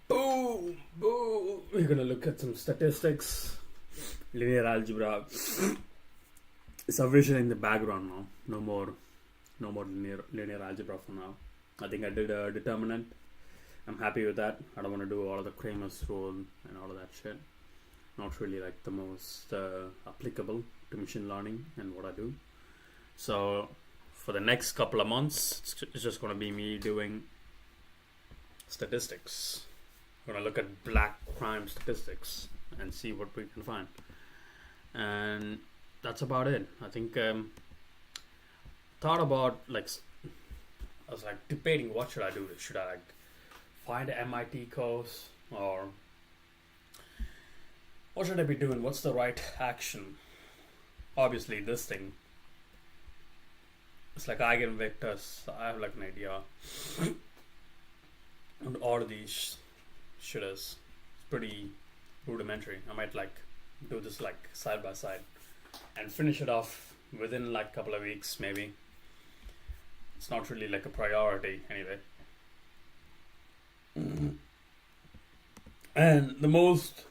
Boom! Boom! We're gonna look at some statistics, linear algebra. Subvision in the background now. No more linear algebra for now. I think I did a determinant. I'm happy with that. I don't want to do all of the Cramer's rule and all of that shit. Not really like the most applicable to machine learning and what I do. So for the next couple of months, it's just going to be me doing statistics. We're going to look at black crime statistics and see what we can find. And that's about it. I think thought about like I was like debating what should I do. Should I like find an MIT course or what should I be doing? What's the right action? Obviously, this thing. It's like eigenvectors. I have like an idea. And all of these shitters. It's pretty rudimentary. I might like do this like side by side and finish it off within like a couple of weeks maybe. It's not really like a priority anyway. And the most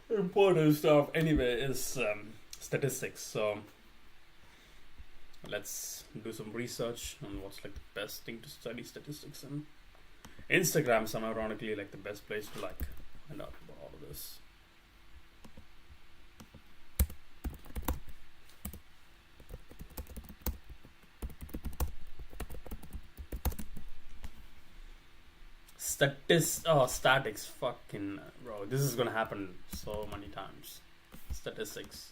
important stuff anyway is statistics. So let's do some research on what's like the best thing to study statistics in. Instagram's ironically like the best place to like find out about all of this. Statics, fucking bro. This is gonna happen so many times. Statistics.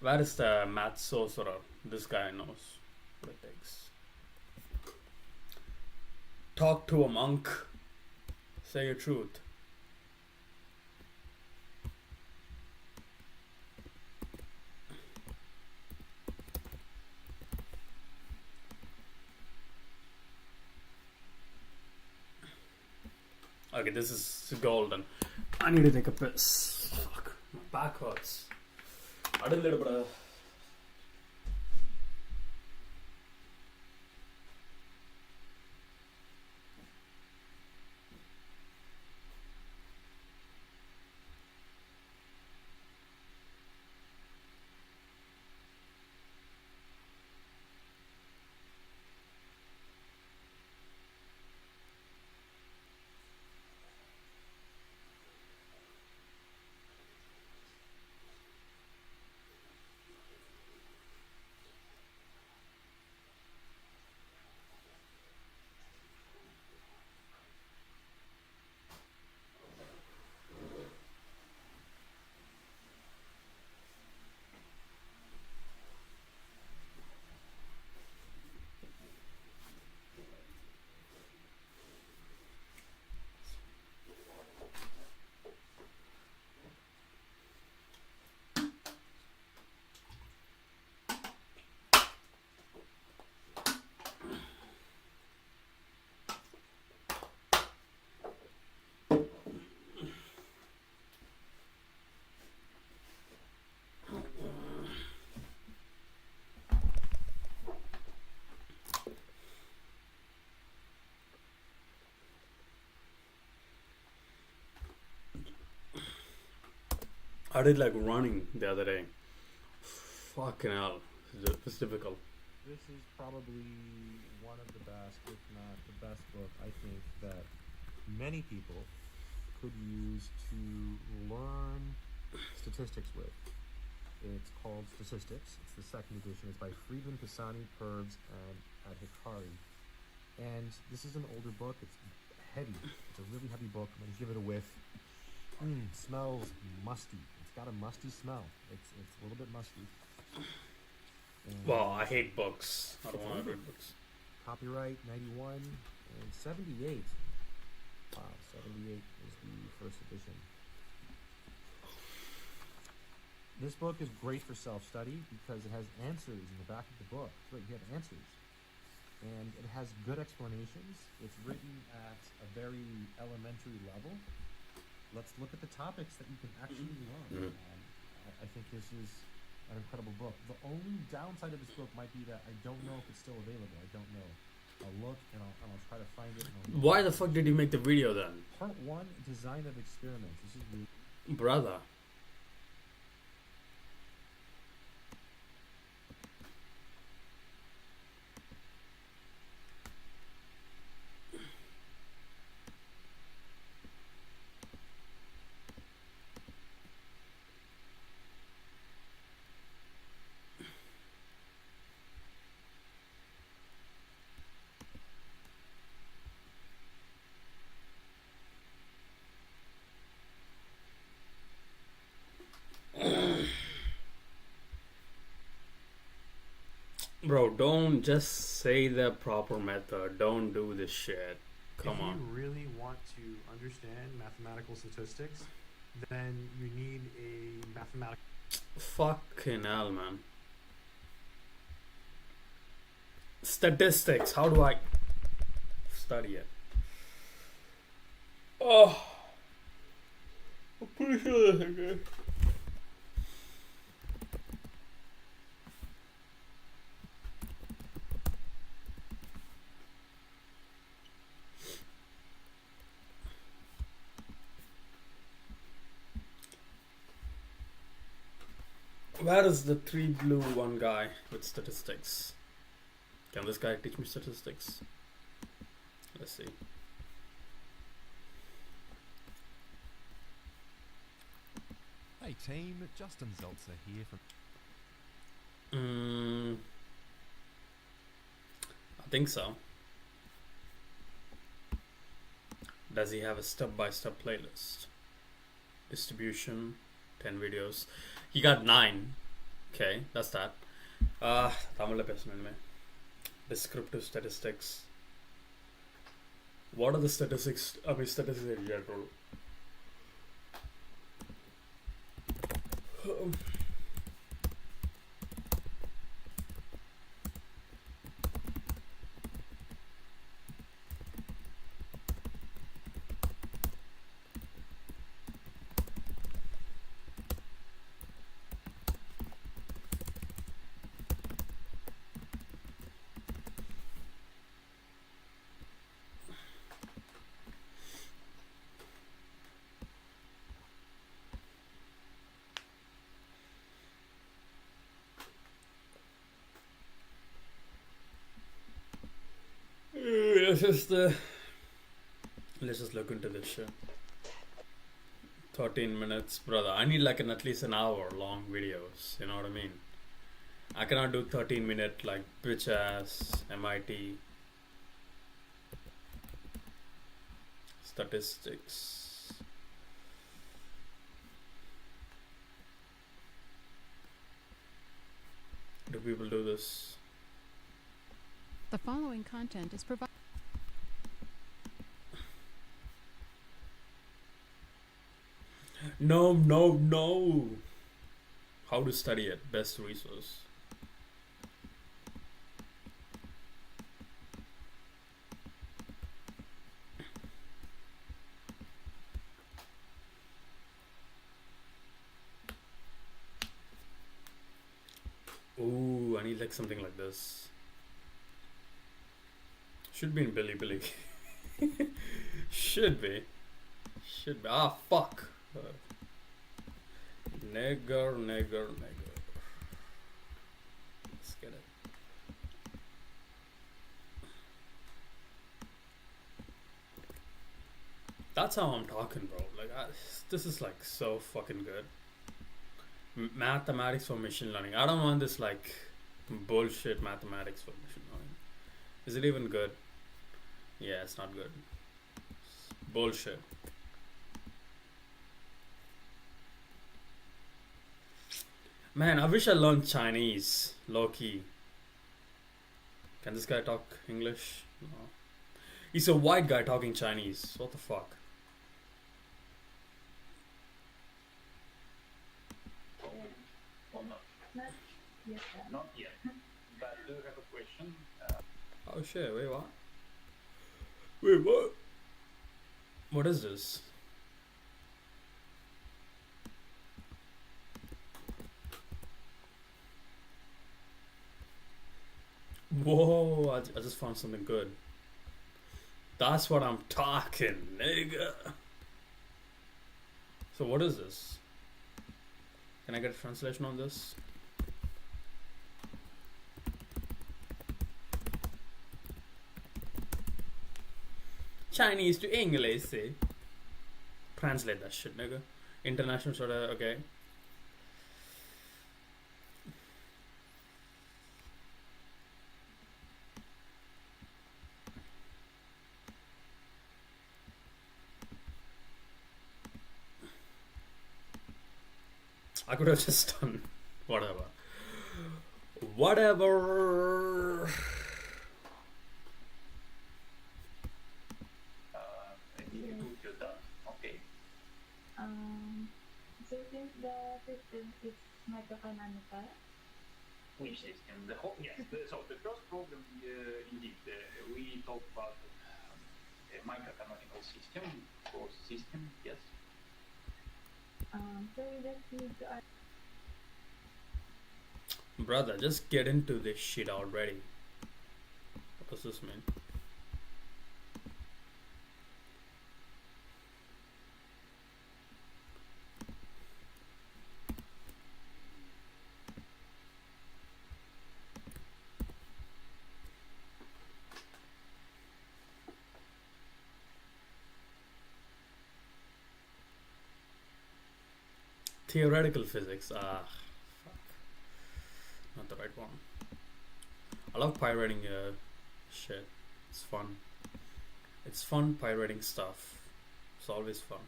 Where is the math sorcerer? This guy knows what it takes. Talk to a monk. Say your truth. Okay, this is golden. I need to take a piss. Fuck, my back hurts. I did a little bit of I did like running the other day. Fucking hell. It's difficult. This is probably one of the best, if not the best book, I think, that many people could use to learn statistics with. It's called Statistics. It's the second edition. It's by Friedman, Pisani, Purves, and Adhikari. And this is an older book. It's heavy. It's a really heavy book. I'm going to give it a whiff. Smells musty. It's got a musty smell. It's a little bit musty. And Well, I hate books. I don't want to read books. copyright 91 and 78. Wow, 78 is the first edition. This book is great for self-study because it has answers in the back of the book. Right, you have answers. And it has good explanations. It's written at a very elementary level. Let's look at the topics that you can actually learn. I think this is an incredible book. The only downside of this book might be that I don't know if it's still available. I don't know. I'll look and I'll try to find it. And I'll Why the fuck did you make the video then? Part 1, Design of Experiments. This is really Brother. Bro, don't just say the proper method. Don't do this shit. Come on. If you really want to understand mathematical statistics, then you need a mathematical. Fucking hell, man. Statistics. How do I study it? Oh. I'm pretty sure that's okay. Where is the 3 blue one guy with statistics? Can this guy teach me statistics? Let's see. Hey team, Justin Zeltzer here from... I think so. Does he have a step-by-step playlist? Distribution, 10 videos. He got 9. Okay, that's that. Tamil பேசணுமே. Descriptive statistics. What are the statistics? I mean, statistics in general. Let's just look into this shit. 13 minutes, brother. I need like at least an hour long videos. You know what I mean? I cannot do 13-minute like bitch ass MIT statistics. Do people do this? The following content is provided. No. How to study it? Best resource. Ooh, I need like something like this. Should be in Bilibili. Should be. Ah, fuck. Nigger. Let's get it. That's how I'm talking, bro. Like, this is like so fucking good. Mathematics for machine learning. I don't want this like bullshit mathematics for machine learning. Is it even good? Yeah, it's not good. It's bullshit. Man, I wish I learned Chinese. Low key. Can this guy talk English? No. He's a white guy talking Chinese. What the fuck? Not yet. But I do have a question. Oh shit, wait, what? Wait, what? What is this? Whoa, I just found something good. That's what I'm talking, nigga. So what is this? Can I get a translation on this? Chinese to English, see? Translate that shit, nigga. International sort of, okay. I could have just done whatever. Whatever. I think you're done. Okay. So since the system is microcanonical, Which system? The whole, yes. So the first problem, indeed, we talked about a microcanonical system, closed system. Yes. so we just need to Brother, just get into this shit already. What does this mean? Theoretical physics. Ah, fuck. Not the right one. I love pirating shit. It's fun. It's fun pirating stuff. It's always fun.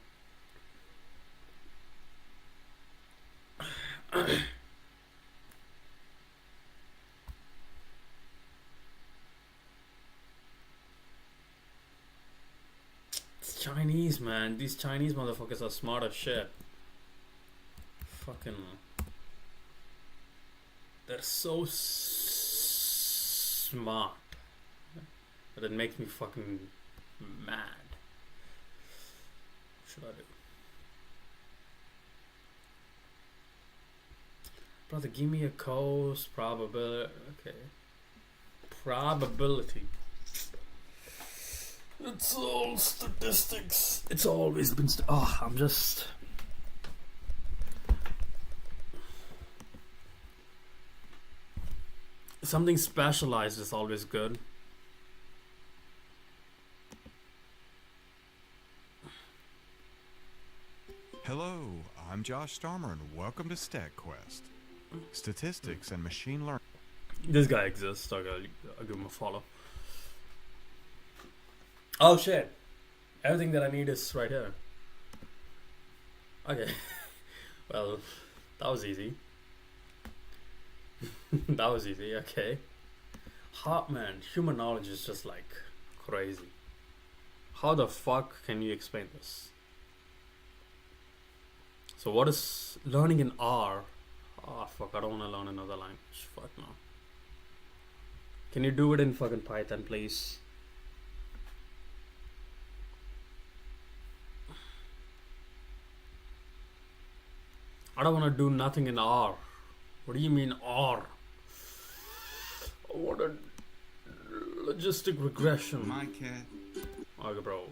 It's Chinese, man. These Chinese motherfuckers are smart as shit. Fucking. They're so smart that it makes me fucking mad. What should I do? Brother, give me a cos probability. Okay. Probability. It's all statistics. It's always been. I'm just. Something specialized is always good. Hello, I'm Josh Starmer, and welcome to StatQuest. Statistics and machine learning. This guy exists. I'll give him a follow. Oh shit! Everything that I need is right here. Okay. Well, that was easy. That was easy. Okay. Man, human knowledge is just like crazy. How the fuck can you explain this? So what is learning in R? Oh fuck, I don't want to learn another language. Fuck no. Can you do it in fucking Python, please? I don't want to do nothing in R. What do you mean R? What a logistic regression. My cat. Okay, bro.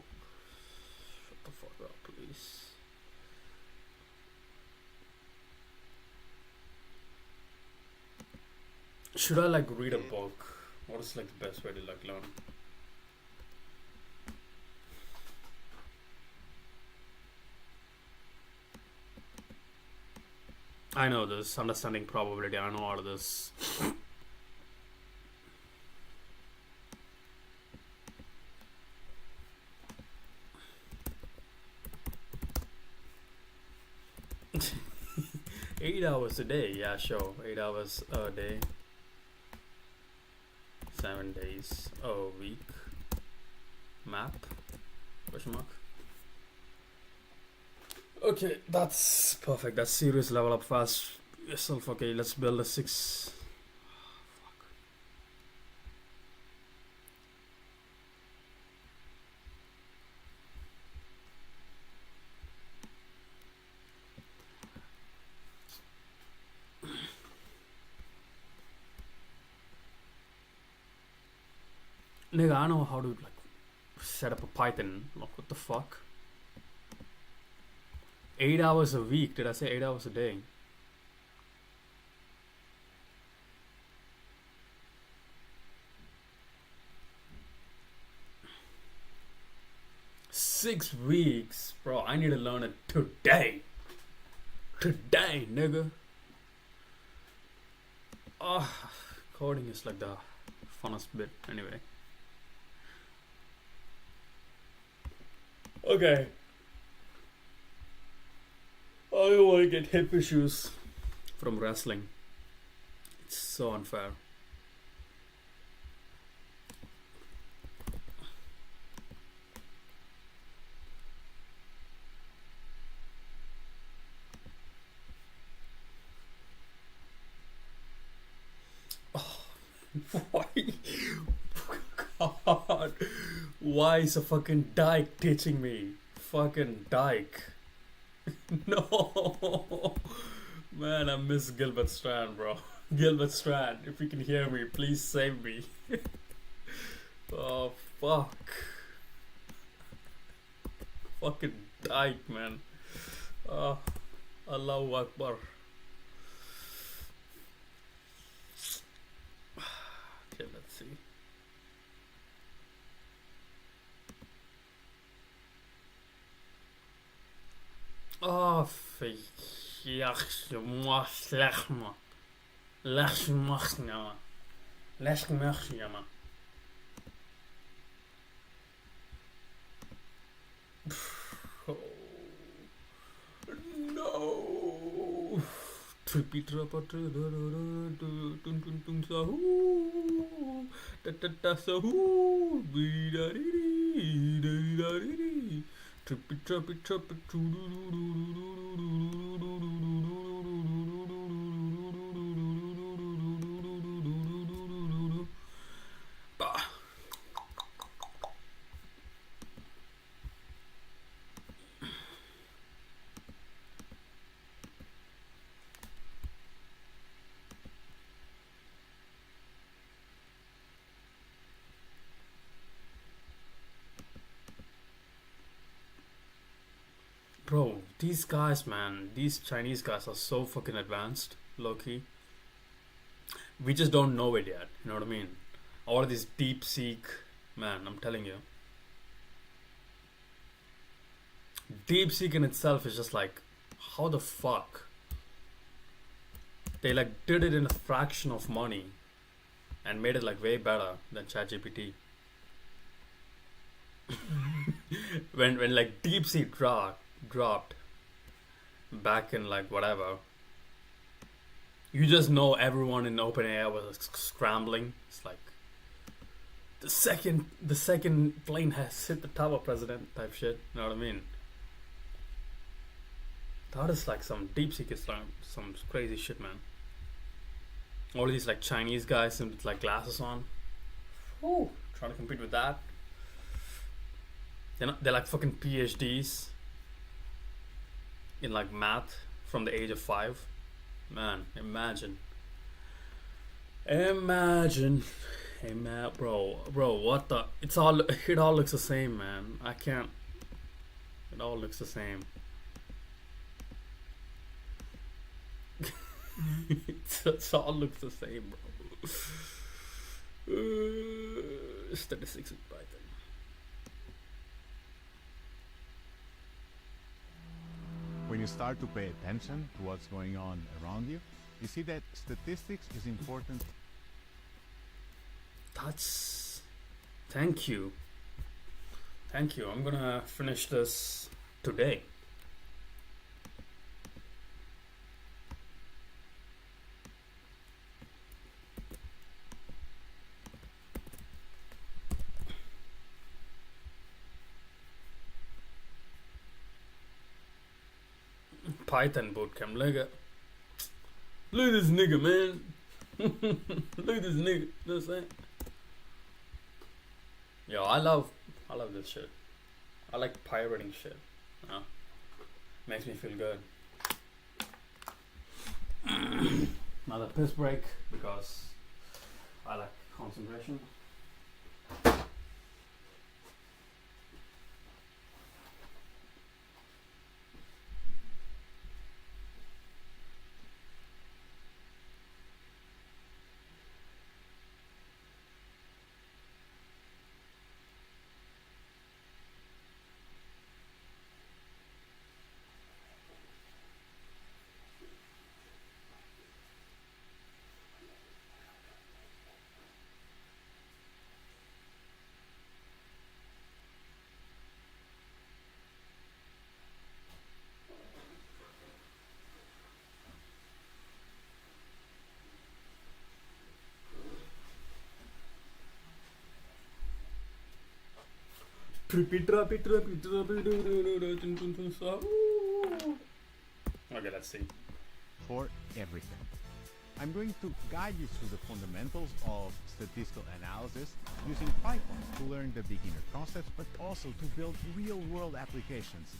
Shut the fuck up, please. Should I like read a book? What is like the best way to like learn? I know this, understanding probability, I know all of this. Eight hours a day, yeah, sure. 8 hours a day. 7 days a week. Map? Question mark. Okay, that's perfect. That's serious. Level up fast yourself. Okay, let's build a 6. Fuck. Nigga, I know how to like set up a Python. Like, what the fuck? 8 hours a week. Did I say 8 hours a day? $6 weeks, bro. I need to learn it today. Today, nigga. Oh, coding is like the funnest bit, anyway. Okay. I don't want to get hip issues from wrestling. It's so unfair. Why? God. Why is a fucking dyke teaching me? Fucking dyke. No. Man, I miss Gilbert Strand, bro. Gilbert Strand, if you can hear me, please save me. Oh, fuck. Fucking dyke, man. Allahu Akbar. Okay, let's see. Oh, no. Trippy trapper trippy trappy trappy Bro, these guys, man, these Chinese guys are so fucking advanced, low-key. We just don't know it yet, you know what I mean? All of this DeepSeek, man, I'm telling you. DeepSeek in itself is just like, how the fuck? They like did it in a fraction of money and made it like way better than ChatGPT. when like DeepSeek dropped back in like whatever, you just know everyone in OpenAI was scrambling. It's like the second plane has hit the tower, president type shit. You know what I mean? That is like some DeepSeek is like some crazy shit, man. All these like Chinese guys with like glasses on, trying to compete with that. They're like fucking PhDs in like math from the age of 5. Man, imagine, bro, what the? It all looks the same, man. I can't. It all looks the same. It all looks the same, bro. Statistics with Python. When you start to pay attention to what's going on around you, you see that statistics is important. Thank you. I'm gonna finish this today. Python bootcamp. Look at this nigga, man. Look at this nigga. You know what I'm saying? Yo, I love this shit. I like pirating shit. You know? Makes me feel good. Another piss break because I like concentration. Okay, let's see. For everything. I'm going to guide you through the fundamentals of statistical analysis using Python to learn the beginner concepts, but also to build real-world applications.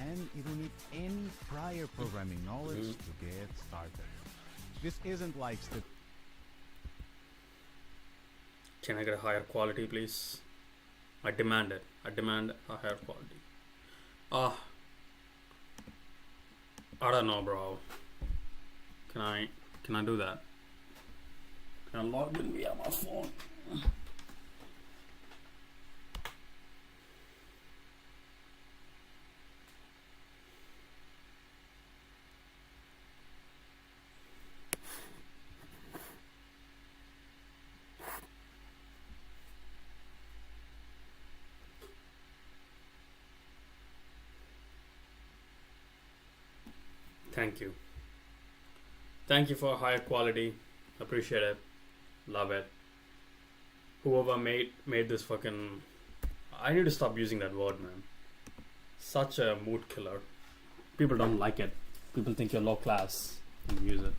And you don't need any prior programming knowledge to get started. This isn't like Can I get a higher quality, please? I demand it. I demand a higher quality. I don't know, bro. Can I do that? Can I log in via my phone? Thank you. Thank you for higher quality. Appreciate it. Love it. Whoever made this fucking... I need to stop using that word, man. Such a mood killer. People don't like it. People think you're low class when you use it.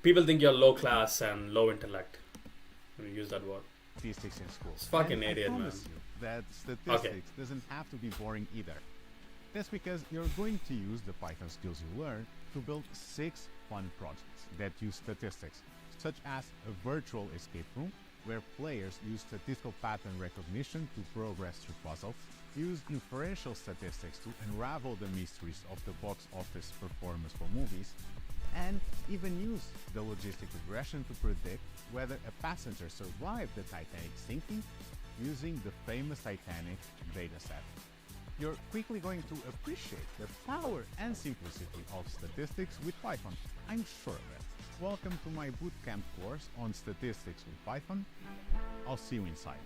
People think you're low class and low intellect when you use that word. statistics in school. It's fucking And idiot, I man. promise you that statistics doesn't have to be boring either. That's because you're going to use the Python skills you learn to build 6 fun projects that use statistics, such as a virtual escape room where players use statistical pattern recognition to progress through puzzles, use inferential statistics to unravel the mysteries of the box office performance for movies, and even use the logistic regression to predict whether a passenger survived the Titanic sinking using the famous Titanic dataset. You're quickly going to appreciate the power and simplicity of statistics with Python. I'm sure of it. Welcome to my bootcamp course on statistics with Python. I'll see you inside.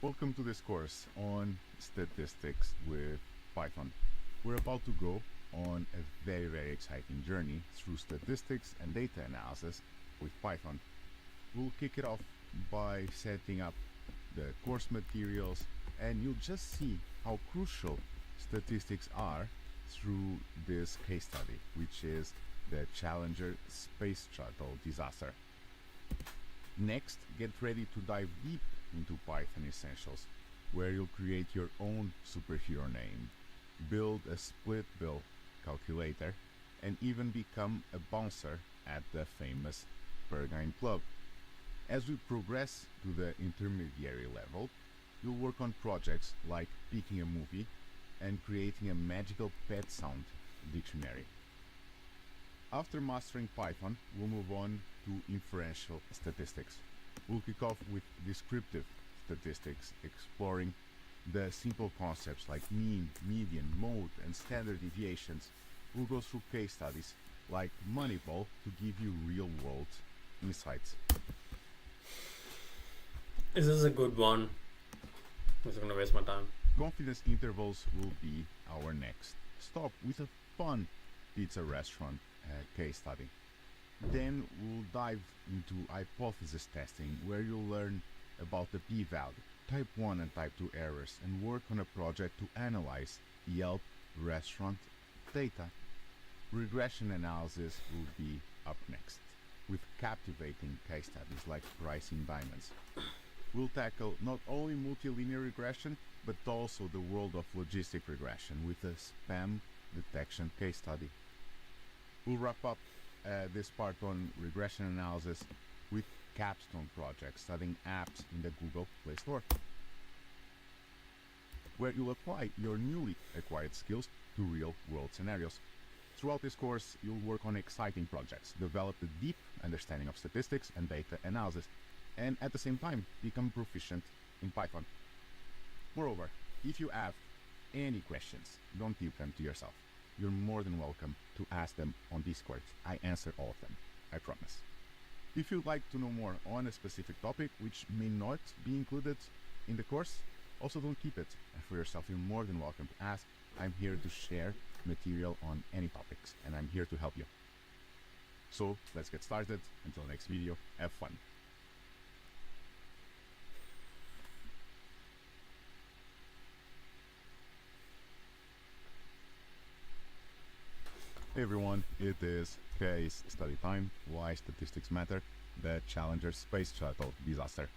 Welcome to this course on statistics with Python. We're about to go on a very exciting journey through statistics and data analysis with Python. We'll kick it off by setting up the course materials, and you'll just see how crucial statistics are through this case study, which is the Challenger Space Shuttle disaster. Next, get ready to dive deep into Python Essentials, where you'll create your own superhero name, build a split bill calculator, and even become a bouncer at the famous Pergine Club. As we progress to the intermediary level, you'll work on projects like picking a movie and creating a magical pet sound dictionary. After mastering Python, we'll move on to inferential statistics. We'll kick off with descriptive statistics, exploring the simple concepts like mean, median, mode, and standard deviations. We'll go through case studies like Moneyball to give you real-world insights. Is this a good one? I'm just gonna waste my time. Confidence intervals will be our next stop with a fun pizza restaurant case study. Then we'll dive into hypothesis testing, where you'll learn about the p-value, type 1 and type 2 errors, and work on a project to analyze Yelp restaurant data. Regression analysis will be up next, with captivating case studies like pricing diamonds. We'll tackle not only multilinear regression, but also the world of logistic regression with a spam detection case study. We'll wrap up this part on regression analysis with capstone projects studying apps in the Google Play Store, where you'll apply your newly acquired skills to real-world scenarios. Throughout this course, you'll work on exciting projects, develop a deep understanding of statistics and data analysis, and at the same time become proficient in Python. Moreover, if you have any questions, don't keep them to yourself. You're more than welcome to ask them on Discord. I answer all of them, I promise. If you'd like to know more on a specific topic which may not be included in the course, also don't keep it for yourself. You're more than welcome to ask. I'm here to share material on any topics, and I'm here to help you. So let's get started. Until next video, have fun. Hey everyone, it is case study time. Why statistics matter? The Challenger space shuttle disaster.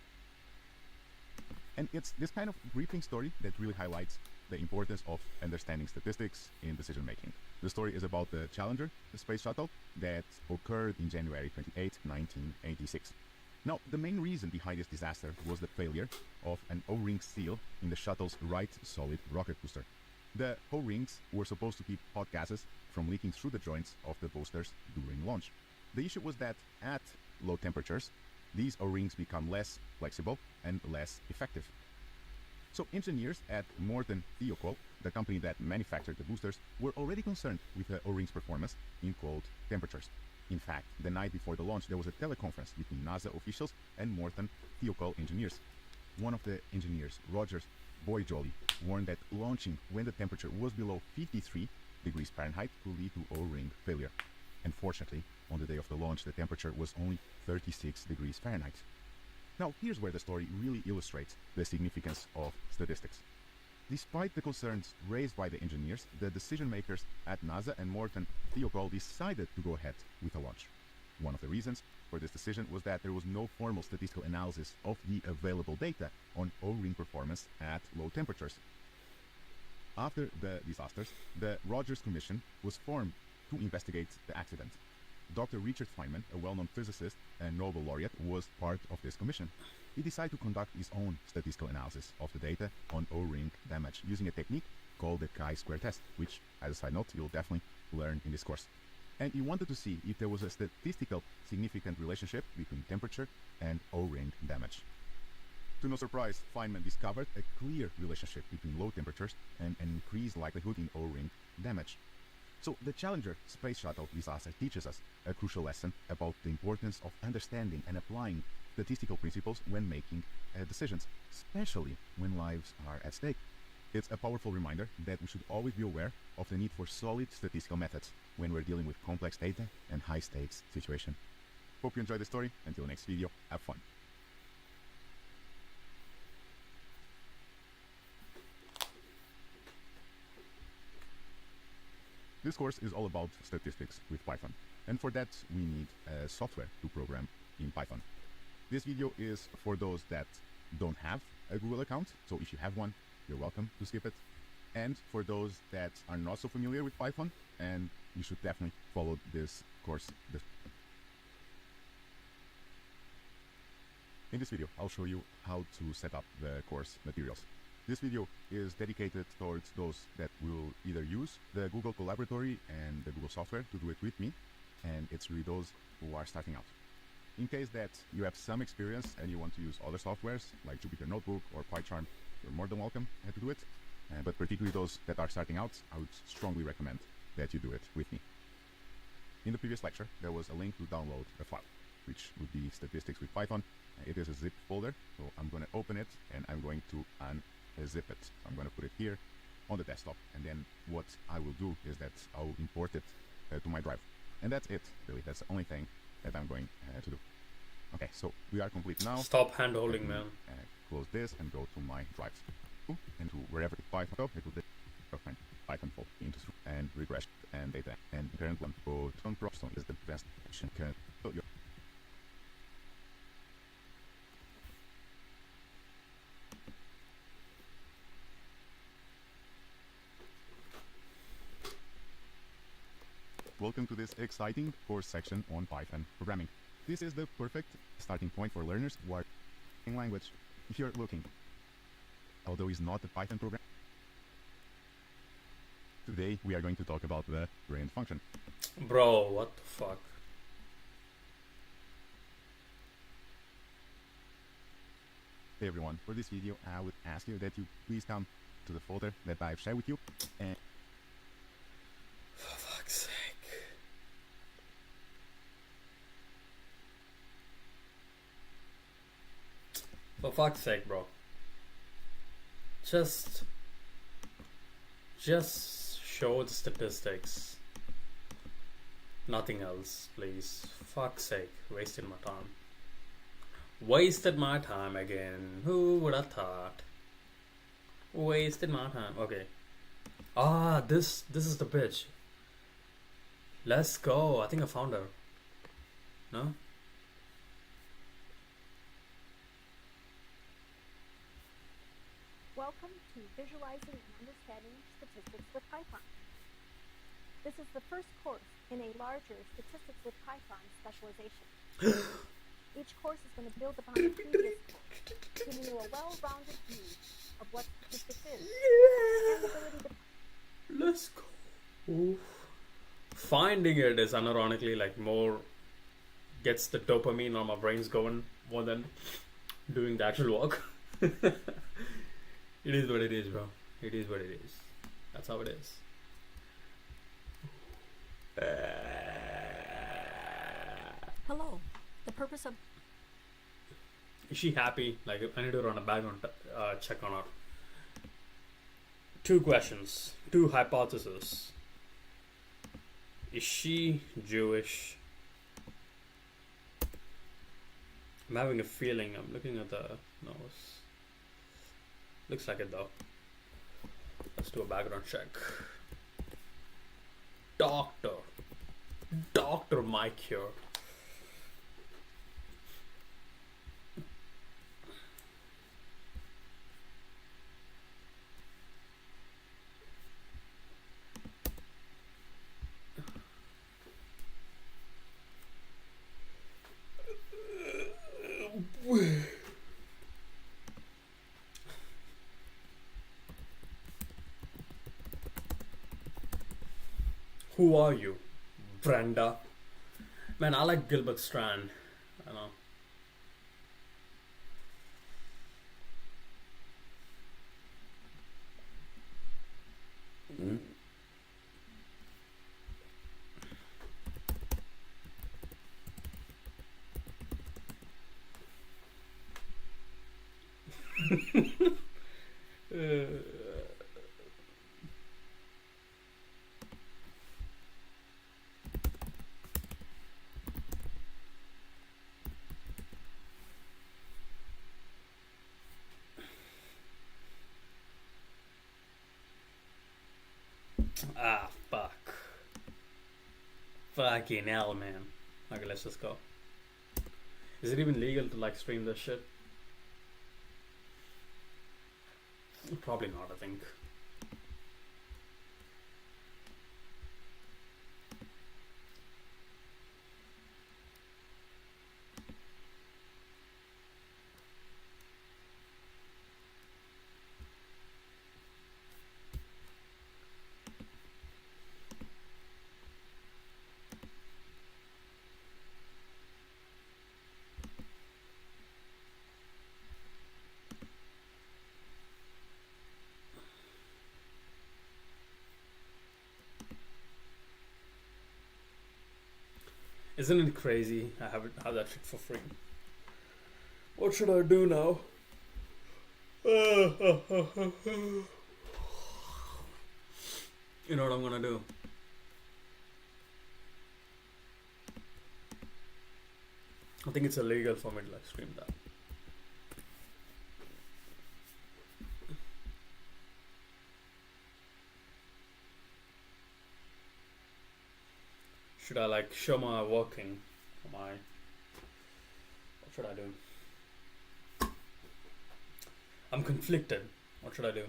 And it's this kind of gripping story that really highlights the importance of understanding statistics in decision making. The story is about the Challenger, the space shuttle, that occurred in January 28, 1986. Now, the main reason behind this disaster was the failure of an O-ring seal in the shuttle's right solid rocket booster. The O-rings were supposed to keep hot gases from leaking through the joints of the boosters during launch. The issue was that at low temperatures, these O-rings become less flexible and less effective. So engineers at Morton Thiokol, the company that manufactured the boosters, were already concerned with the O-rings' performance in cold temperatures. In fact, the night before the launch, there was a teleconference between NASA officials and Morton Thiokol engineers. One of the engineers, Roger Boisjoli, warned that launching when the temperature was below 53 degrees Fahrenheit could lead to O-ring failure. Unfortunately, on the day of the launch, the temperature was only 36 degrees Fahrenheit. Now, here's where the story really illustrates the significance of statistics. Despite the concerns raised by the engineers, the decision makers at NASA and Morton Thiokol decided to go ahead with the launch. One of the reasons for this decision was that there was no formal statistical analysis of the available data on O-ring performance at low temperatures. After the disasters, the Rogers Commission was formed to investigate the accident. Dr. Richard Feynman, a well-known physicist and Nobel laureate, was part of this commission. He decided to conduct his own statistical analysis of the data on O-ring damage using a technique called the chi-square test, which, as a side note, you'll definitely learn in this course. And he wanted to see if there was a statistical significant relationship between temperature and O-ring damage. To no surprise, Feynman discovered a clear relationship between low temperatures and an increased likelihood in O-ring damage. So the Challenger space shuttle disaster teaches us a crucial lesson about the importance of understanding and applying statistical principles when making decisions, especially when lives are at stake. It's a powerful reminder that we should always be aware of the need for solid statistical methods when we're dealing with complex data and high-stakes situations. Hope you enjoyed the story. Until next video, have fun. This course is all about statistics with Python, and for that we need a software to program in Python. This video is for those that don't have a Google account, so if you have one, you're welcome to skip it. And for those that are not so familiar with Python, and you should definitely follow this course. In this video, I'll show you how to set up the course materials. This video is dedicated towards those that will either use the Google Colaboratory and the Google software to do it with me, and it's really those who are starting out. In case that you have some experience and you want to use other softwares like Jupyter Notebook or PyCharm, you're more than welcome to do it. But particularly those that are starting out, I would strongly recommend that you do it with me. In the previous lecture, there was a link to download a file, which would be statistics with Python. It is a zip folder, so I'm going to open it and I'm going to unzip it. I'm going to put it here on the desktop, and then what I will do is that I'll import it to my drive. And that's it, really. That's the only thing that I'm going to do. Okay, so we are complete now. Stop hand holding, man. Close this and go to my drives. And to wherever the Python go, it will find Python folder into and regression and data and current one code on Propstone is the best option current. So welcome to this exciting course section on Python programming. This is the perfect starting point for learners who are in language. If you're looking, although it's not a Python program, today we are going to talk about the range function. Bro, what the fuck? Hey everyone, for this video I would ask you that you please come to the folder that I've shared with you and For fuck's sake. For fuck's sake, bro. Just show the statistics. Nothing else, please. Fuck's sake, wasted my time. Wasted my time again. Who would have thought? Wasted my time. Okay. Ah, this is the bitch. Let's go. I think I found her. No? Welcome to Visualizing and Understanding Statistics with Python. This is the first course in a larger Statistics with Python specialization. Each course is going to build upon the previous course, giving you a well-rounded view of what statistics is and the ability to. Let's go. Oof. Finding it is unironically like more gets the dopamine on my brains going more than doing the actual work. It is what it is, bro. It is what it is. That's how it is. Hello. The purpose of. Is she happy? Like, I need to run a background check on her. 2 questions, 2 hypotheses. Is she Jewish? I'm having a feeling. I'm looking at the nose. Looks like it though. Let's do a background check. Dr. Mike here. Who are you, Brenda? Man, I like Gilbert Strand. I know. Ah, fuck. Fucking hell, man. Okay, let's just go. Is it even legal to like stream this shit? Probably not, I think. Isn't it crazy? I have that shit for free. What should I do now? You know what I'm gonna do? I think it's illegal for me to like stream that. Should I like show my working? What should I do? I'm conflicted. What should I do?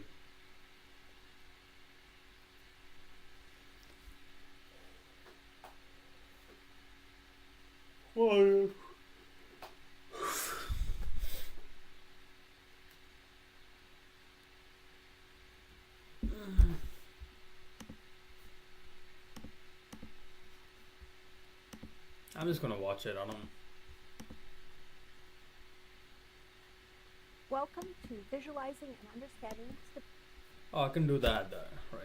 What? I'm just gonna watch it. I don't. Welcome to Visualizing and Understanding Oh, I can do that, right?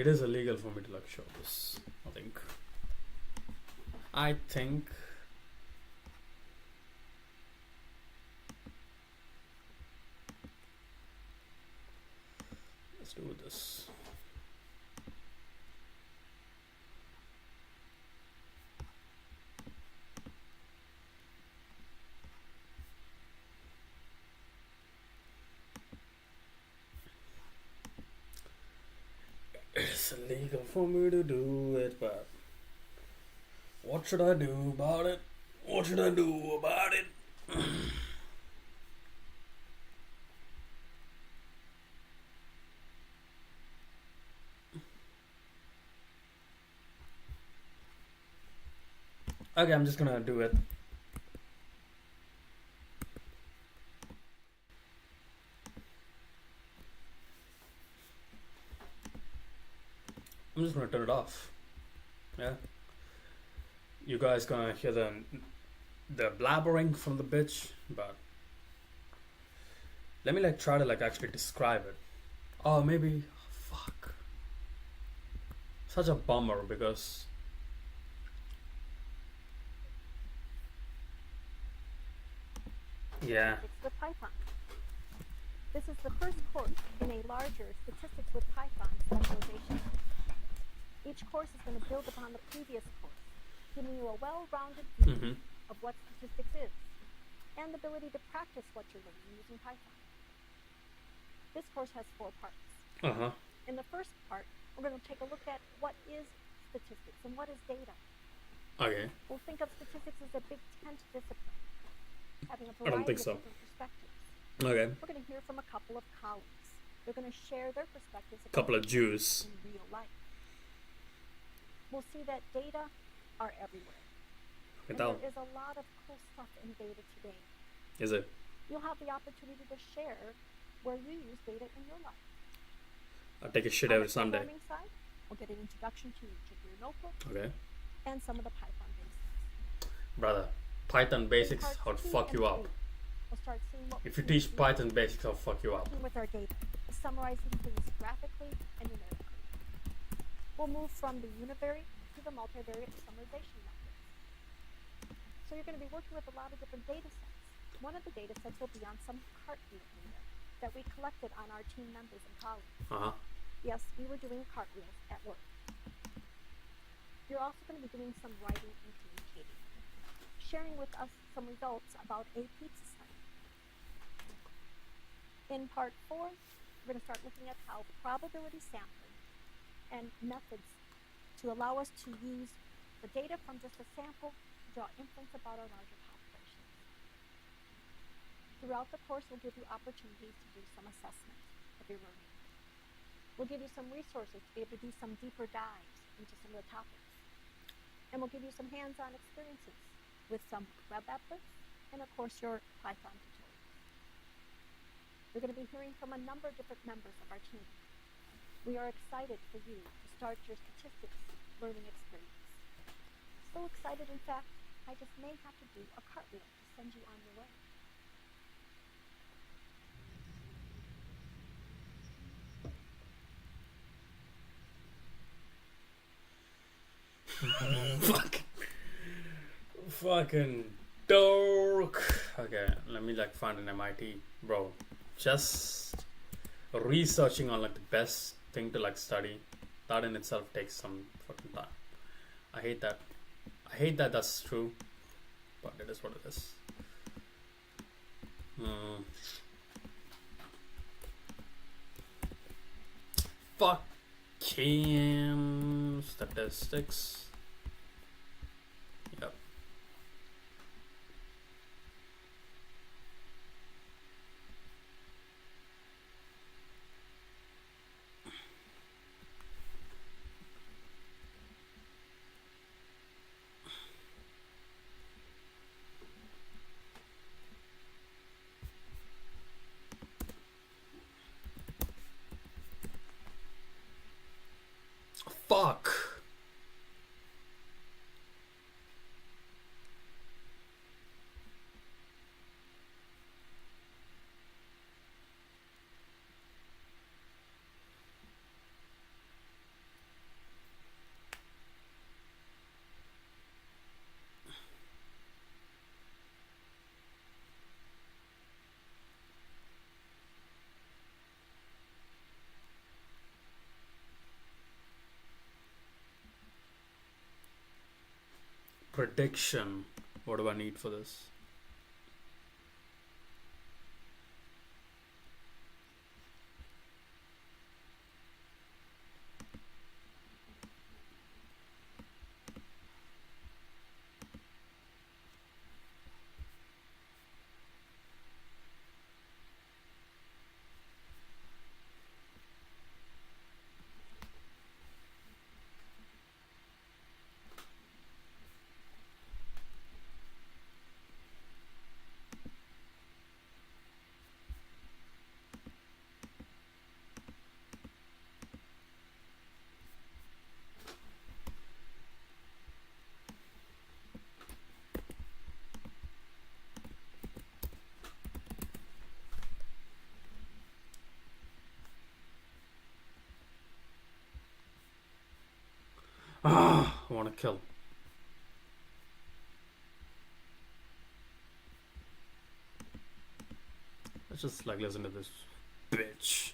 it is illegal for me to like show this. I think let's do this. It's illegal for me to do it, but what should I do about it? What should I do about it? Okay, I'm just gonna do it. I'm just gonna turn it off. Yeah. You guys gonna hear the blabbering from the bitch, but let me like try to like actually describe it. Oh, maybe. Fuck. Such a bummer because. Yeah. Statistics with Python. This is the first course in a larger Statistics with Python specialization. Each course is going to build upon the previous course, giving you a well-rounded view of what statistics is, and the ability to practice what you're learning using Python. This course has 4 parts. In the first part, we're going to take a look at what is statistics and what is data. Okay. We'll think of statistics as a big tent discipline, having a I don't variety think of so. different perspectives. Okay. We're going to hear from a couple of colleagues. They're going to share their perspectives Couple of Jews. in real life. We'll see that data are everywhere. And there is a lot of cool stuff in data today. Is it? You'll have the opportunity to share where you use data in your life. I take a shit On every the Sunday. programming side, we'll get an introduction to Jupyter Notebook Okay. and some of the Python basics. Brother, Python basics, Parts how to 2 fuck and you up. 3, we'll start seeing what If we you can teach do Python basics, I'll fuck you up. working with our data, summarizing things graphically and numerically. We'll move from the univariate to the multivariate summarization methods. So you're going to be working with a lot of different data sets. One of the data sets will be on some cartwheel data that we collected on our team members and colleagues. Yes, we were doing cartwheels at work. You're also going to be doing some writing and communicating, sharing with us some results about a pizza study. In part 4, we're going to start looking at how probability sampling and methods to allow us to use the data from just a sample to draw inference about our larger populations. Throughout the course, we'll give you opportunities to do some assessment of your learning. We'll give you some resources to be able to do some deeper dives into some of the topics. And we'll give you some hands-on experiences with some web applets and, of course, your Python tutorials. You're going to be hearing from a number of different members of our team. We are excited for you to start your statistics learning experience. So excited, in fact, I just may have to do a cartwheel to send you on your way. Fucking dork. Okay, let me like find an MIT, bro. Just researching on like the best thing to like study, that in itself takes some fucking time. I hate that. I hate that that's true, but it is what it is. Fucking statistics. Yep. Fuck. prediction. What do I need for this? I want to kill. Let's just like listen to this bitch.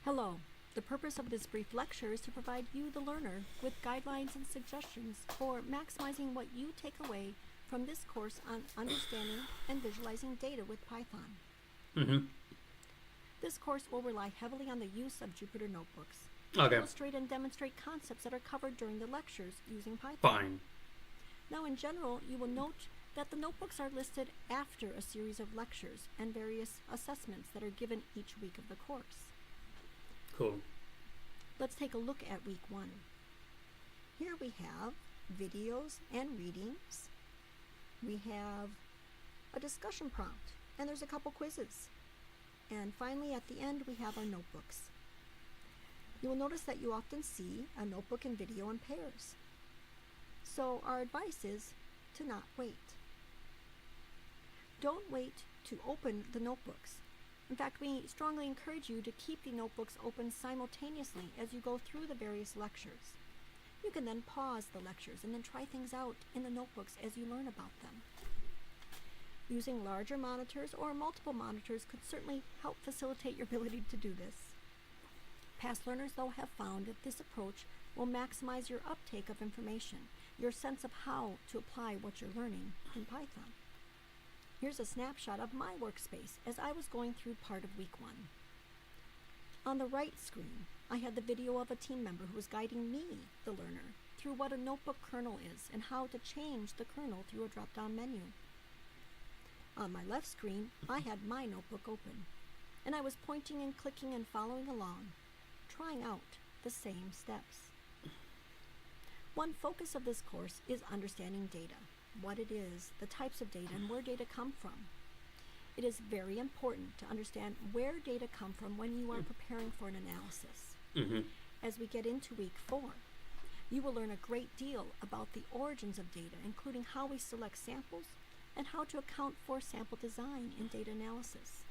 Hello. The purpose of this brief lecture is to provide you, the learner, with guidelines and suggestions for maximizing what you take away from this course on understanding and visualizing data with Python. Mm-hmm. This course will rely heavily on the use of Jupyter Notebooks. Okay. Illustrate and demonstrate concepts that are covered during the lectures using Python. Fine. Now, in general, you will note that the notebooks are listed after a series of lectures and various assessments that are given each week of the course. Cool. Let's take a look at week 1. Here we have videos and readings. We have a discussion prompt, and there's a couple quizzes. And finally, at the end, we have our notebooks. You will notice that you often see a notebook and video in pairs. So our advice is to not wait. Don't wait to open the notebooks. In fact, we strongly encourage you to keep the notebooks open simultaneously as you go through the various lectures. You can then pause the lectures and then try things out in the notebooks as you learn about them. Using larger monitors or multiple monitors could certainly help facilitate your ability to do this. Past learners, though, have found that this approach will maximize your uptake of information, your sense of how to apply what you're learning in Python. Here's a snapshot of my workspace as I was going through part of week 1. On the right screen, I had the video of a team member who was guiding me, the learner, through what a notebook kernel is and how to change the kernel through a drop-down menu. On my left screen, I had my notebook open, and I was pointing and clicking and following along, trying out the same steps. One focus of this course is understanding data, what it is, the types of data, and where data come from. It is very important to understand where data come from when you are preparing for an analysis. Mm-hmm. As we get into week 4, you will learn a great deal about the origins of data, including how we select samples and how to account for sample design in data analysis.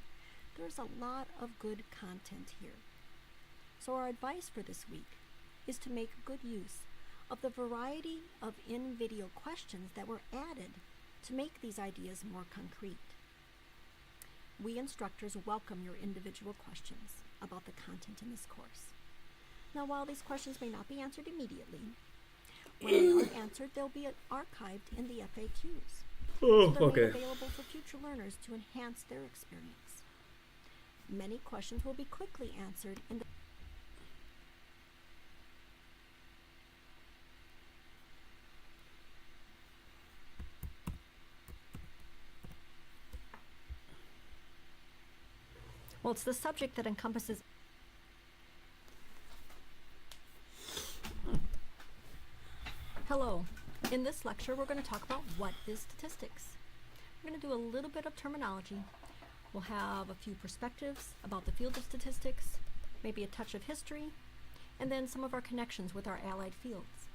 There's a lot of good content here. So our advice for this week is to make good use of the variety of in-video questions that were added to make these ideas more concrete. We instructors welcome your individual questions about the content in this course. Now, while these questions may not be answered immediately, when they are answered, they'll be archived in the FAQs. Oh, So they're okay. made available for future learners to enhance their experience. Many questions will be quickly answered in the Well, it's the subject that encompasses Hello. In this lecture, we're going to talk about what is statistics. We're going to do a little bit of terminology. We'll have a few perspectives about the field of statistics, maybe a touch of history, and then some of our connections with our allied fields.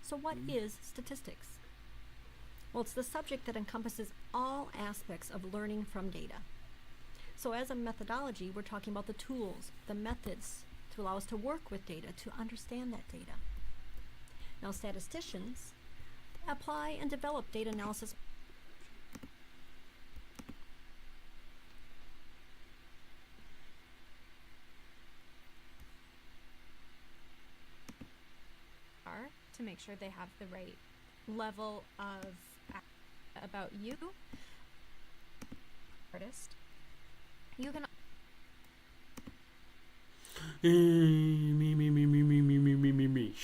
So what is statistics? Well, it's the subject that encompasses all aspects of learning from data. So as a methodology, we're talking about the tools, the methods to allow us to work with data, to understand that data. Now, statisticians apply and develop data analysis. to make sure they have the right level of about you, artist. You can Me.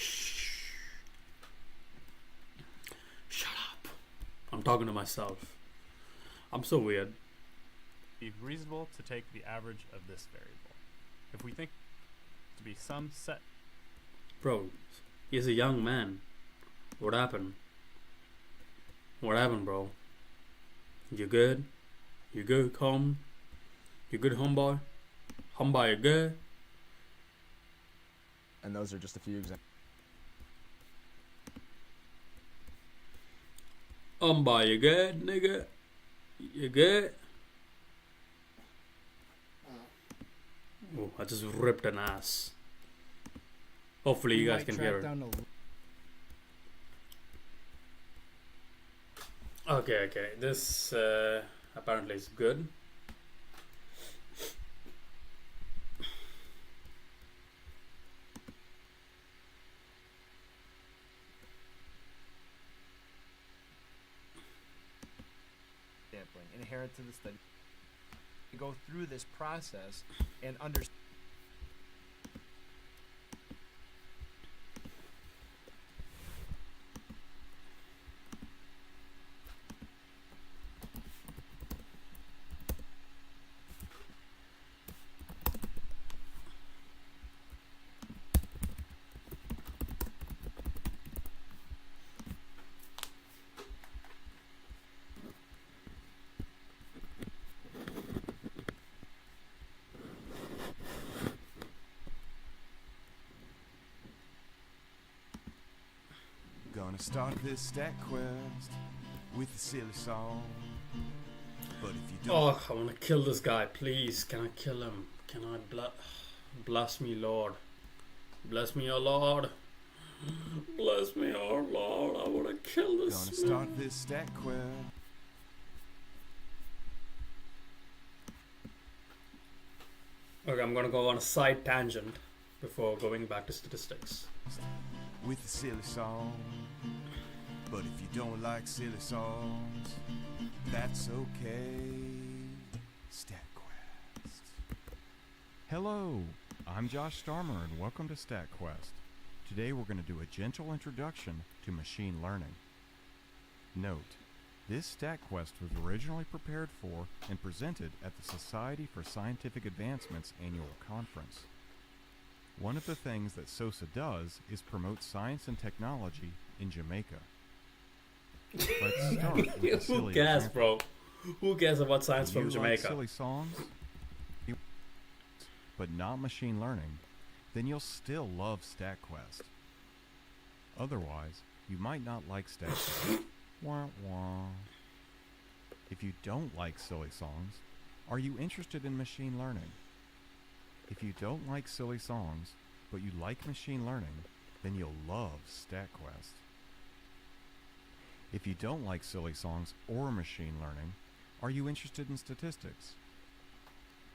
Shut up. I'm talking to myself. I'm so weird. Be reasonable to take the average of this variable. If we think to be some set, Bro, he's a young man. What happened? What happened, bro? You good? You good, home? You good, homeboy? Homeboy, you good? And those are just a few examples. Homeboy, you good, nigga? You good? Oh, I just ripped an ass. Hopefully you guys can hear it. Okay. This apparently is good. Sampling inherent to the study. You go through this process and understand. Gonna start this stat quest with a silly song. But if you don't, Oh, I want to kill this guy. Please, can I kill him? Can I bless me, Lord? Bless me, oh Lord. Bless me, oh Lord. I want to kill this gonna man. start this stat quest. Okay, I'm gonna go on a side tangent before going back to statistics. With a silly song. But if you don't like silly songs, that's okay. StatQuest. Hello, I'm Josh Starmer and welcome to StatQuest. Today we're going to do a gentle introduction to machine learning. Note, this StatQuest was originally prepared for and presented at the Society for Scientific Advancement's annual conference. One of the things that SOSA does is promote science and technology in Jamaica. Let's start with a Who silly cares, example. bro? Who cares about science Do from you Jamaica? like silly songs, but not machine learning, then you'll still love StatQuest. Otherwise, you might not like StatQuest. Wah, wah. If you don't like silly songs, are you interested in machine learning? If you don't like silly songs, but you like machine learning, then you'll love StatQuest. If you don't like silly songs or machine learning, are you interested in statistics?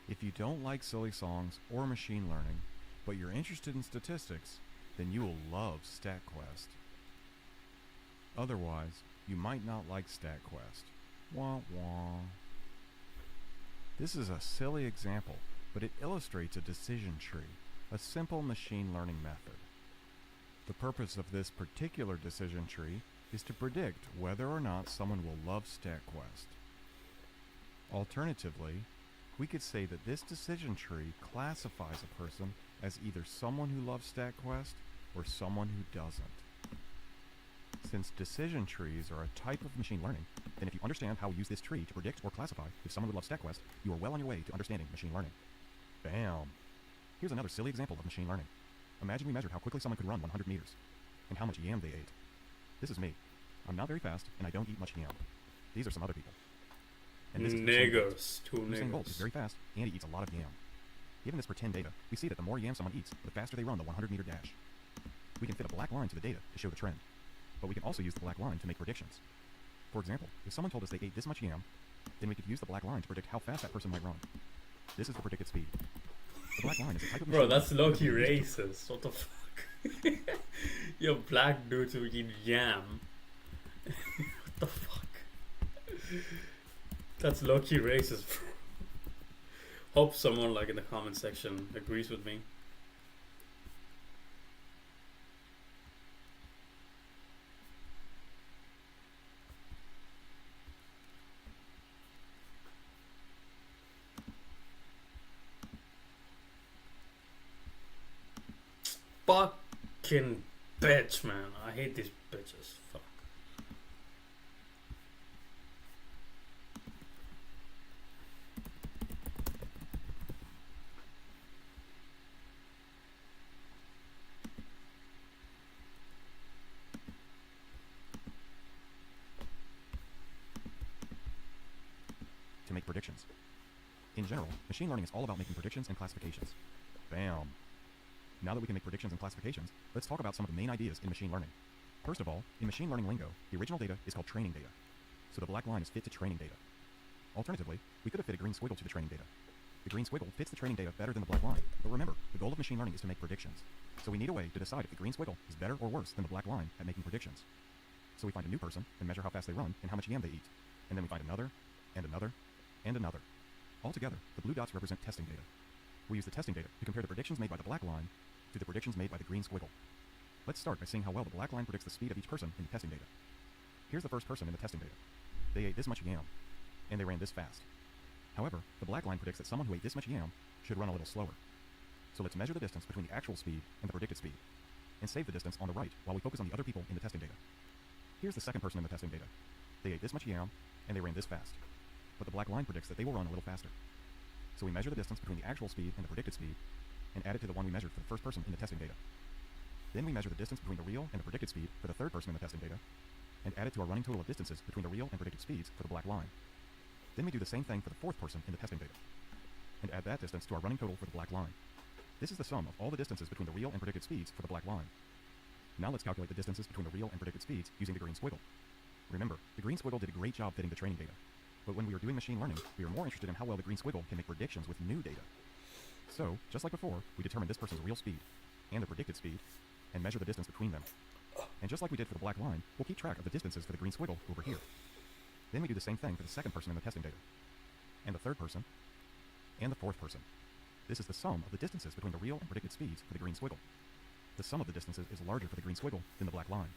If you don't like silly songs or machine learning, but you're interested in statistics, then you will love StatQuest. Otherwise, you might not like StatQuest. Wah wah. This is a silly example, but it illustrates a decision tree, a simple machine learning method. The purpose of this particular decision tree is to predict whether or not someone will love StatQuest. Alternatively, we could say that this decision tree classifies a person as either someone who loves StatQuest or someone who doesn't. Since decision trees are a type of machine learning, then if you understand how we use this tree to predict or classify if someone would love StatQuest, you are well on your way to understanding machine learning. Bam! Here's another silly example of machine learning. Imagine we measured how quickly someone could run 100 meters, and how much yam they ate. This is me. I'm not very fast, and I don't eat much yam. These are some other people. And this is Niggers. Two Usain Bolt is niggers. very fast, and he eats a lot of yam. Given this pretend data, we see that the more yam someone eats, the faster they run the 100-meter dash. We can fit a black line to the data to show the trend, but we can also use the black line to make predictions. For example, if someone told us they ate this much yam, then we could use the black line to predict how fast that person might run. This is the predicted speed. The black line is a type of Bro, machine that's learning low-key that we use to racist. What the fuck? Yo, black dudes who eat yam. What the fuck? That's low-key racist, bro. Hope someone like in the comment section agrees with me. Fucking bitch, man. I hate these bitches. Fuck. To make predictions. In general, machine learning is all about making predictions and classifications. Bam. Now that we can make predictions and classifications, let's talk about some of the main ideas in machine learning. First of all, in machine learning lingo, the original data is called training data. So the black line is fit to training data. Alternatively, we could have fit a green squiggle to the training data. The green squiggle fits the training data better than the black line, but remember, the goal of machine learning is to make predictions. So we need a way to decide if the green squiggle is better or worse than the black line at making predictions. So we find a new person and measure how fast they run and how much yam they eat. And then we find another, and another, and another. Altogether, the blue dots represent testing data. We use the testing data to compare the predictions made by the black line to the predictions made by the green squiggle. Let's start by seeing how well the black line predicts the speed of each person in the testing data. Here's the first person in the testing data. They ate this much yam, and they ran this fast. However, the black line predicts that someone who ate this much yam should run a little slower. So let's measure the distance between the actual speed and the predicted speed, and save the distance on the right while we focus on the other people in the testing data. Here's the second person in the testing data. They ate this much yam, and they ran this fast. But the black line predicts that they will run a little faster. So we measure the distance between the actual speed and the predicted speed, and add it to the one we measured for the first person in the testing data. Then we measure the distance between the real and the predicted speed for the third person in the testing data, and add it to our running total of distances between the real and predicted speeds for the black line. Then we do the same thing for the fourth person in the testing data, and add that distance to our running total for the black line. This is the sum of all the distances between the real and predicted speeds for the black line. Now let's calculate the distances between the real and predicted speeds using the green squiggle. Remember, the green squiggle did a great job fitting the training data, but when we are doing machine learning, we are more interested in how well the green squiggle can make predictions with new data. So, just like before, we determine this person's real speed, and the predicted speed, and measure the distance between them. And just like we did for the black line, we'll keep track of the distances for the green squiggle over here. Then we do the same thing for the second person in the testing data, and the third person, and the fourth person. This is the sum of the distances between the real and predicted speeds for the green squiggle. The sum of the distances is larger for the green squiggle than the black line.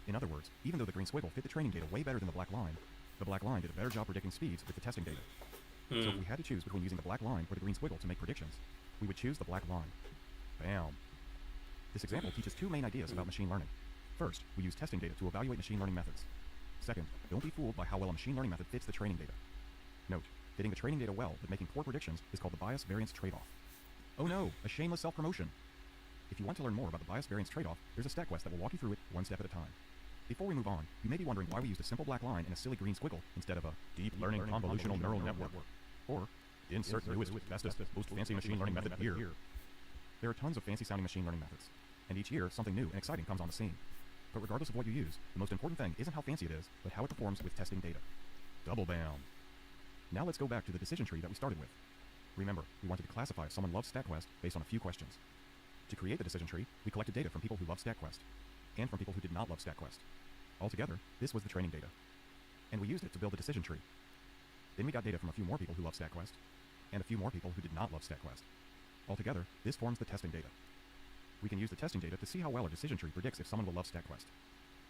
In other words, even though the green squiggle fit the training data way better than the black line did a better job predicting speeds with the testing data. So if we had to choose between using the black line or the green squiggle to make predictions, we would choose the black line. Bam. This example teaches two main ideas about machine learning. First, we use testing data to evaluate machine learning methods. Second, don't be fooled by how well a machine learning method fits the training data. Note, fitting the training data well but making poor predictions is called the bias variance trade-off. Oh no, a shameless self-promotion. If you want to learn more about the bias variance trade-off, there's a stat quest that will walk you through it one step at a time. Before we move on, you may be wondering why we used a simple black line and a silly green squiggle instead of a deep learning convolutional neural network. Or, insert newest, bestest, most fancy machine learning method here. There are tons of fancy sounding machine learning methods, and each year something new and exciting comes on the scene. But regardless of what you use, the most important thing isn't how fancy it is, but how it performs with testing data. Double bam. Now let's go back to the decision tree that we started with. Remember, we wanted to classify if someone loves StatQuest based on a few questions. To create the decision tree, we collected data from people who love StatQuest, and from people who did not love StatQuest. Altogether, this was the training data. And we used it to build the decision tree. Then we got data from a few more people who love StatQuest, and a few more people who did not love StatQuest. Altogether, this forms the testing data. We can use the testing data to see how well our decision tree predicts if someone will love StatQuest.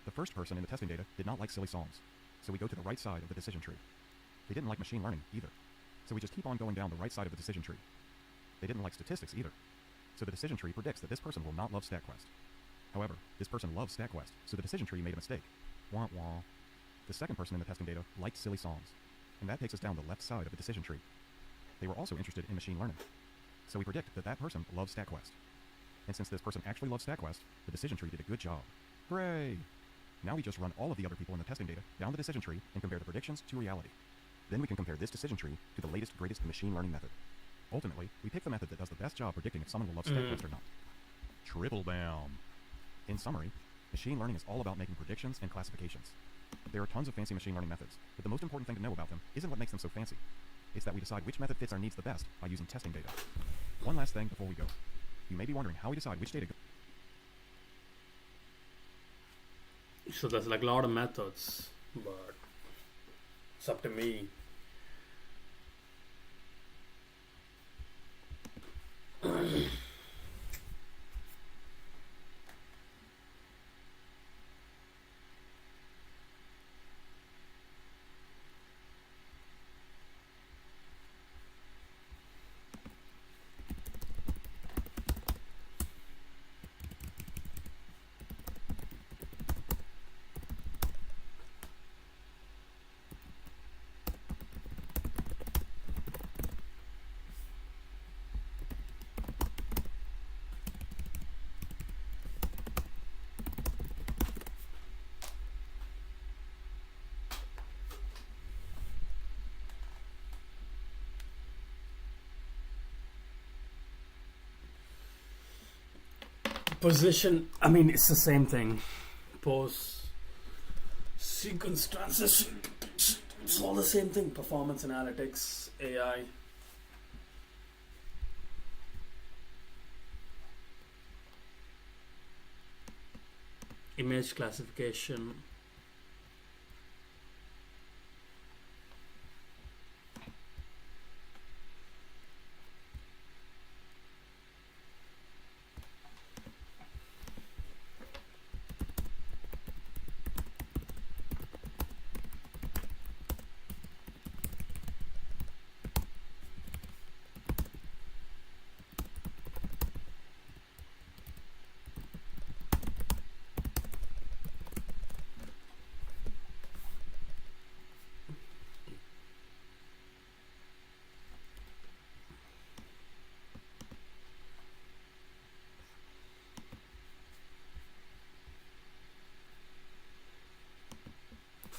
The first person in the testing data did not like silly songs, so we go to the right side of the decision tree. They didn't like machine learning either, so we just keep on going down the right side of the decision tree. They didn't like statistics either, so the decision tree predicts that this person will not love StatQuest. However, this person loves StatQuest, so the decision tree made a mistake. Wah wah. The second person in the testing data liked silly songs, and that takes us down the left side of the decision tree. They were also interested in machine learning, so we predict that that person loves StatQuest. And since this person actually loves StatQuest, the decision tree did a good job. Hooray! Now we just run all of the other people in the testing data down the decision tree and compare the predictions to reality. Then we can compare this decision tree to the latest, greatest machine learning method. Ultimately, we pick the method that does the best job predicting if someone will love StatQuest or not. Triple bam. In summary, machine learning is all about making predictions and classifications. There are tons of fancy machine learning methods, but the most important thing to know about them isn't what makes them so fancy. It's that we decide which method fits our needs the best by using testing data. One last thing before we go. You may be wondering how we decide which data So there's like a lot of methods, but it's up to me. Position, I mean, it's the same thing. Pose, sequence transition, it's all the same thing. Performance analytics, AI. Image classification.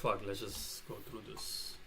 Fuck, let's just go through this.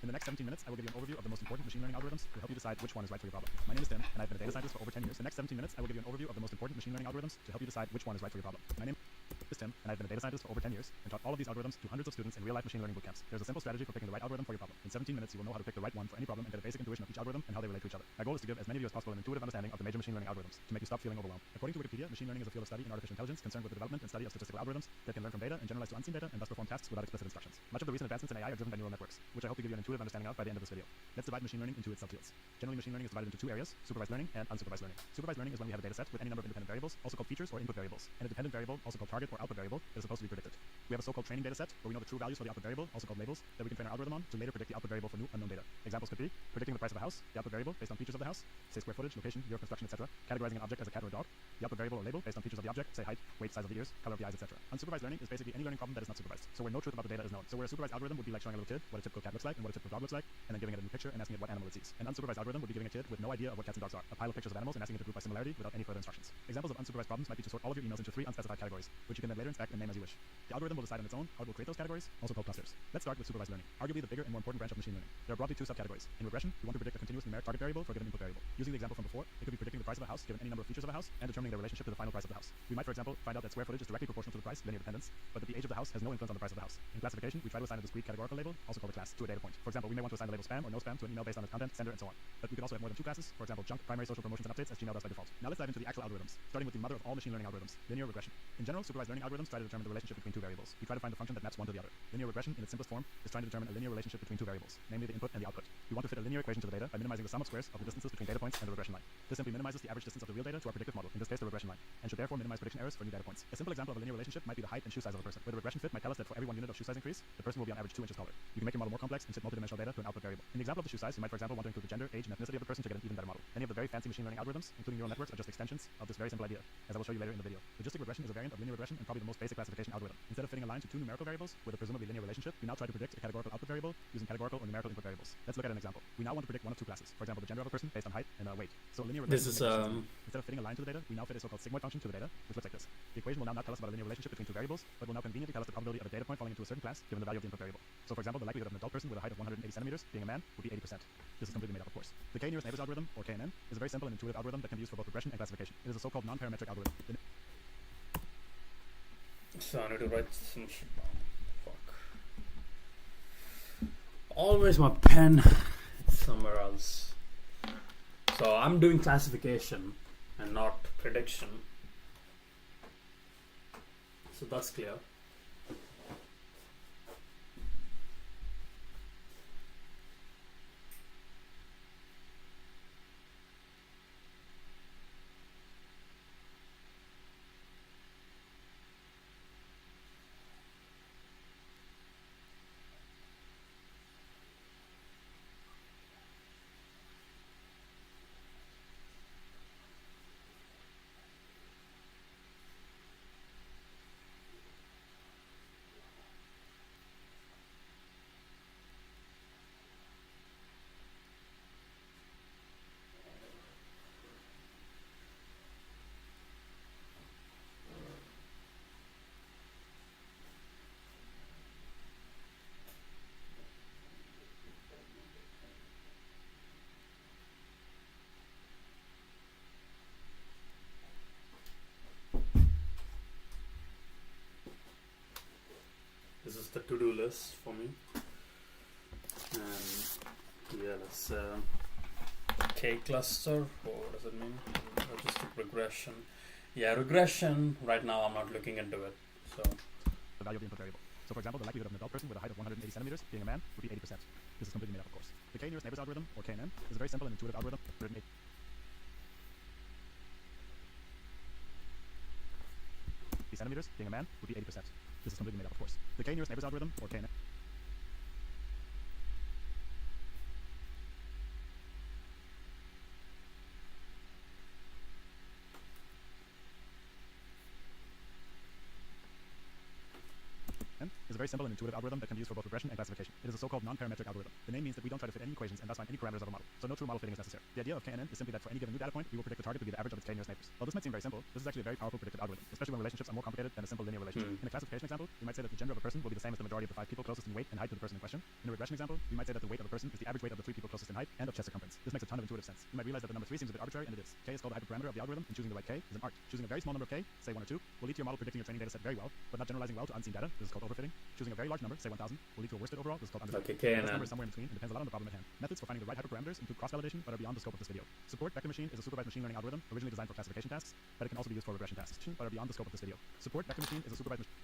In the next 17 minutes, I will give you an overview of the most important machine learning algorithms to help you decide which one is right for your problem. My name is Tim, and I've been a data scientist for over 10 years. In the next 17 minutes, I will give you an overview of the most important machine learning algorithms to help you decide which one is right for your problem. My name is Tim, and I've been a data scientist for over 10 years and taught all of these algorithms to hundreds of students in real-life machine learning bootcamps. There's a simple strategy for picking the right algorithm for your problem. In 17 minutes, you will know how to pick the right one for any problem and get a basic intuition of each algorithm and how they relate to each other. My goal is to give as many of you as possible an intuitive understanding of the major machine learning algorithms to make you stop feeling overwhelmed. According to Wikipedia, machine learning is a field of study in artificial intelligence concerned with the development and study of statistical algorithms that can learn from data and generalize to unseen data and thus perform tasks without explicit instructions. Much of the recent advancements in AI are driven by neural networks, which I hope to give you an intuitive understanding of by the end of this video. Let's divide machine learning into its subfields. Generally, machine learning is divided into two areas: supervised learning and unsupervised learning. Supervised learning is when we have a data set with any number of independent variables, also called features or input variables, and a dependent variable, also called target or output variable, that is supposed to be predicted. We have a so-called training data set where we know the true values for the output variable, also called labels, that we can train our algorithm on to later predict the output variable for new unknown data. Examples could be predicting the price of a house, the output variable based on features of the house, say square footage, location, year of construction, etc. Categorizing an object as a cat or a dog, the output variable or label based on features of the object, say height, weight, size of the ears, color of the eyes, etc. Unsupervised learning is basically any learning problem that is not supervised, so where no truth about the data is known. So where a supervised algorithm would be like showing a little kid what a typical cat looks like and what a typical dog looks like, and then giving it a new picture and asking it what animal it sees. An unsupervised algorithm would be giving a kid with no idea of what cats and dogs are, a pile of pictures of animals and asking it to group by similarity without any further instructions. Examples of unsupervised problems might be to sort all of your emails into 3 unspecified categories, which you can then later inspect and name as you wish. The algorithm will decide on its own how it will create those categories, also called clusters. Let's start with supervised learning, arguably the bigger and more important branch of machine learning. There are broadly two subcategories. In regression, we want to predict a continuous numeric target variable for a given input variable. Using the example from before, it could be predicting the price of a house given any number of features of a house and determining their relationship to the final price of the house. We might, for example, find out that square footage is directly proportional to the price, linear dependence, but that the age of the house has no influence on the price of the house. In classification, we try to assign a discrete categorical label, also called a class, to a data point. For example, we may want to assign the label spam or no spam to an email based on its content, sender, and so on. But we could also have more than two classes, for example, junk, primary social promotions and updates, as Gmail does by default. Now let's dive into the actual algorithms, starting with the mother of all machine learning algorithms, linear regression. In general, supervised learning algorithms try to determine the relationship between two variables. We try to find the function that maps one to the other. Linear regression, in its simplest form, is trying to determine a linear relationship between two variables, namely the input and the output. We want to fit a linear equation to the data by minimizing the sum of squares of the distances between data points and the regression line. This simply minimizes the average distance of the real data to our predictive model, in this case the regression line, and should therefore minimize prediction errors for new data points. A simple example of a linear relationship might be the height and shoe size of a person, where the regression fit might tell us that for every 1 unit of shoe size increase, the person will be on average 2 inches taller. You can make your model more complex and fit multidimensional data to an output variable. In the example of the shoe size, you might, for example, want to include the gender, age, and ethnicity of the person to get an even better model. Many of the very fancy machine learning algorithms, including neural networks, are just extensions of this very simple idea, as I will show you later in the video. Logistic regression is a variant of linear regression and probably the most basic classification algorithm. Instead of fitting a line to two numerical variables with a presumably linear relationship, we now try to predict a categorical output variable using categorical or numerical input variables. Let's look at an example. We now want to predict one of two classes. For example, the gender of a person based on height and weight. So linear regression instead of fitting a line to the data, we now fit a so-called sigmoid function to the data, which looks like this. The equation will now not tell us about a linear relationship between two variables, but will now conveniently tell us the probability of a data point falling into a certain class given the value of the input variable. So for example, the likelihood of an adult person with a height of 180 centimeters being a man would be 80%. This is completely made up, of course. The k-nearest neighbors algorithm, or KNN, is a very simple and intuitive algorithm that can be used for both regression and classification. It is a so-called non-parametric algorithm. So I need to write some shit down. Fuck. Always my pen somewhere else. So I'm doing classification and not prediction. So that's clear. this is the to-do list for me. And yeah, let's K cluster. What does it mean? Logistic regression. Yeah, regression. Right now, I'm not looking into it. So the value of the input variable. So for example, the likelihood of an adult person with a height of 180 centimeters being a man would be 80%. This is completely made up, of course. The K nearest neighbors algorithm, or KNN, is a very simple and intuitive algorithm written 80 centimeters being a man would be 80%. This is completely made up, of course. The K nearest neighbors algorithm, or KNN, is a very simple and intuitive algorithm that can be used for both regression and classification. It is a so-called non-parametric algorithm. The name means that we don't try to fit any equations and thus find any parameters of a model. So no true model fitting is necessary. The idea of KNN is simply that for any given new data point, we will predict the target to be the average of its K nearest neighbors. While this might seem very simple, this is actually a very powerful predictive algorithm, especially when relationships are more complicated than a simple linear relationship. In a classification example, we might say that the gender of a person will be the same as the majority of the 5 people closest in weight and height to the person in question. In a regression example, we might say that the weight of a person is the average weight of the 3 people closest in height and of chest circumference. This makes a ton of intuitive sense. You might realize that the number 3 seems a bit arbitrary, and it is. K is called the hyperparameter of the algorithm, and choosing the right K is an art. Choosing a very small number of K, say 1 or 2, will lead to your model predicting your training data set very well, but not generalizing well to unseen data. This is called overfitting. Choosing a very large number, say 1,000, will lead to a worsted overall. This is called underfitting. Okay, This number is somewhere in between and depends a lot on the problem at hand. Methods for finding the right hyperparameters include cross-validation, but are beyond the scope of this video. Support vector machine is a supervised machine learning algorithm originally designed for classification tasks, but it can also be used for regression tasks, but are beyond the scope of this video. Support vector machine is a supervised machine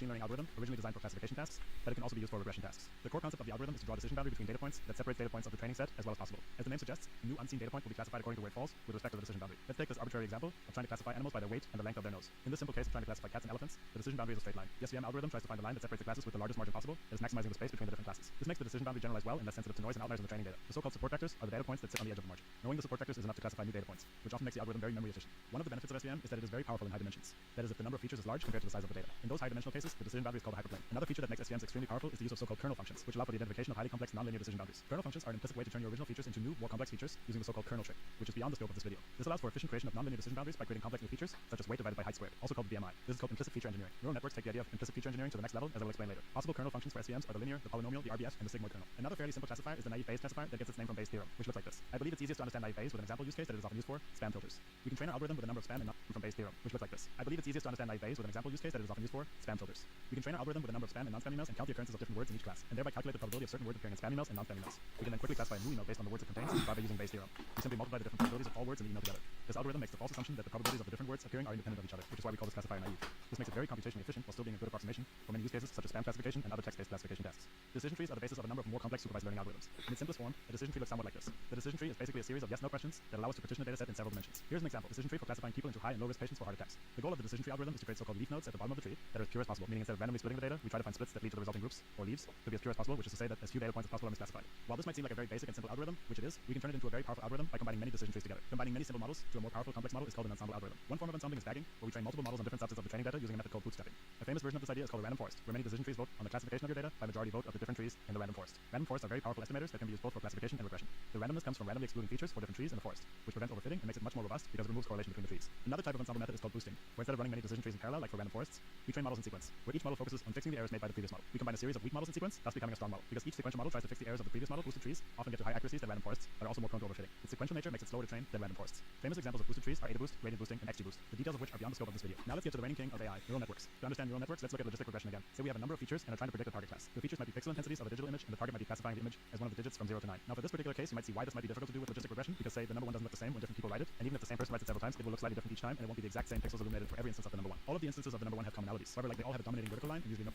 learning algorithm originally designed for classification tasks, but it can also be used for regression tasks. The core concept of the algorithm is to draw a decision boundary between data points that separates data points of the training set as well as possible. As the name suggests, a new unseen data point will be classified according to where it falls with respect to the decision boundary. Let's take this arbitrary example of trying to classify animals by their weight and the length of their nose. In this simple case of trying to classify cats and elephants, the decision boundary is a straight line. The SVM algorithm tries to find the line that separates the classes with the largest margin possible, that is maximizing the space between the different classes. This makes the decision boundary generalize well and less sensitive to noise and outliers in the training data. The so-called support vectors are the data points that sit on the edge of the margin. Knowing the support vectors is enough to classify new data points, which often makes the algorithm very memory efficient. One of the benefits of SVM is that it is very powerful in high dimensions. That is, if the number of features is large compared to the size of the data. In those high dimensional cases, the decision boundary is called a hyperplane. Another feature that makes SVMs extremely powerful is the use of so-called kernel functions, which allow for the identification of highly complex nonlinear decision boundaries. Kernel functions are an implicit way to turn your original features into new, more complex features using the so-called kernel trick, which is beyond the scope of this video. This allows for efficient creation of nonlinear decision boundaries by creating complex new features, such as weight divided by height squared, also called BMI. This is called implicit feature engineering. Neural networks take the idea of implicit feature engineering to the next level, as I will explain later. Possible kernel functions for SVMs are the linear, the polynomial, the RBF, and the sigmoid kernel. Another fairly simple classifier is the naive Bayes classifier that gets its name from Bayes' theorem, which looks like this. I believe it's easiest to understand naive Bayes with an example use case that it is often used for spam filters. We can train our algorithm with a number of spam and non from Bayes' theorem, which looks like this. I believe it's easiest to understand naive Bayes with an example use case that it is often used for spam filters. We can train our algorithm with a number of spam and non-spam emails and count the occurrences of different words in each class, and thereby calculate the probability of certain words appearing in spam emails and non-spam emails. We can then quickly classify a new email based on the words it contains by using Bayes' theorem. We simply multiply the different probabilities of all words in the email together. This algorithm makes the false assumption that the probabilities of the different words appearing are independent of each other, which is why we call this classifier naive. This makes it very computationally efficient while still being a good approximation for many use cases such as spam classification and other text-based classification tasks. Decision trees are the basis of a number of more complex supervised learning algorithms. In its simplest form, a decision tree looks somewhat like this. The decision tree is basically a series of yes-no questions that allow us to partition a data set in several dimensions. Here's an example. Decision tree for classifying people into high and low risk patients for heart attacks. The goal of the decision tree algorithm is to create so-called leaf nodes at the bottom of the tree that are as pure as possible, meaning instead of randomly splitting the data, we try to find splits that lead to the resulting groups, or leaves, to be as pure as possible, which is to say that as few data points as possible are misclassified. While this might seem like a very basic and simple algorithm, which it is, we can turn it into a very powerful algorithm by combining many decision trees together. Combining many simple models to a more powerful complex model is called an ensemble algorithm. One form of ensembling is bagging, where we train multiple models on different subsets of the training data using a method called bootstrapping. A famous version of this idea is called a random forest, where many decision trees vote on the classification of your data by majority vote of the different trees in the random forest. Random forests are very powerful estimators that can be used both for classification and regression. The randomness comes from randomly excluding features for different trees in the forest, which prevents overfitting and makes it much more robust because it removes correlation between the trees. Another type of ensemble method is called boosting, where instead of running many decision trees in parallel like for random forests, we train models in sequence, where each model focuses on fixing the errors made by the previous model. We combine a series of weak models in sequence, thus becoming a strong model. Because each sequential model tries to fix the errors of the previous model, boosted trees often get to high accuracies than random forests, but are also more prone to overfitting. Its sequential nature makes it slower to train than random forests. Famous examples of boosted trees are AdaBoost, gradient boosting, and XGBoost, the details of which are beyond the scope of this video. Now let's get to the reigning king of AI, neural networks. To understand neural networks, let's look at logistic regression again. Say we have a number of features and are trying to predict a target class. The features might be pixel intensities of a digital image, and the target might be classifying the image as one of the digits from 0 to 9. Now for this particular case, you might see why this might be difficult to do with logistic regression, because say the number 1 doesn't look the same when different people write it, and even if the same person writes it several times, it will look slightly different each time, and it won't be the exact same pixels illuminated for every instance of the number 1. All of the instances of the number 1 have commonalities. However, like they all have a dominating vertical line and usually no.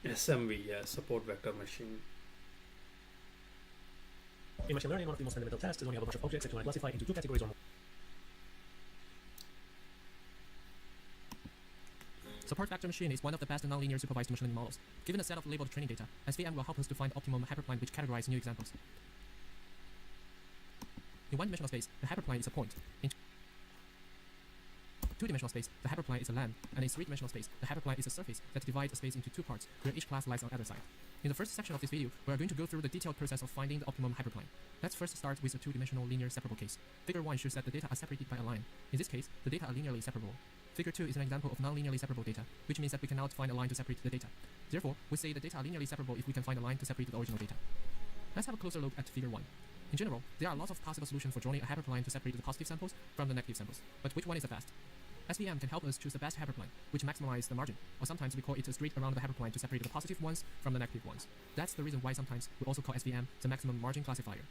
SMV, yeah, support vector machine. In machine learning, one of the most fundamental tasks is when you have a bunch of objects that you want to classify into 2 categories or more. Support vector machine is one of the best nonlinear supervised machine learning models. Given a set of labeled training data, SVM will help us to find optimum hyperplane which categorize new examples. In one-dimensional space, the hyperplane is a point. In two-dimensional space, the hyperplane is a line, and in three-dimensional space, the hyperplane is a surface that divides a space into 2 parts, where each class lies on either side. In the first section of this video, we are going to go through the detailed process of finding the optimum hyperplane. Let's first start with a 2-dimensional linear separable case. Figure 1 shows that the data are separated by a line. In this case, the data are linearly separable. Figure 2 is an example of non-linearly separable data, which means that we cannot find a line to separate the data. Therefore, we say the data are linearly separable if we can find a line to separate the original data. Let's have a closer look at figure 1. In general, there are lots of possible solutions for drawing a hyperplane to separate the positive samples from the negative samples, but which one is the best? SVM can help us choose the best hyperplane, which maximizes the margin, or sometimes we call it a straight around the hyperplane to separate the positive ones from the negative ones. That's the reason why sometimes we also call SVM the maximum margin classifier.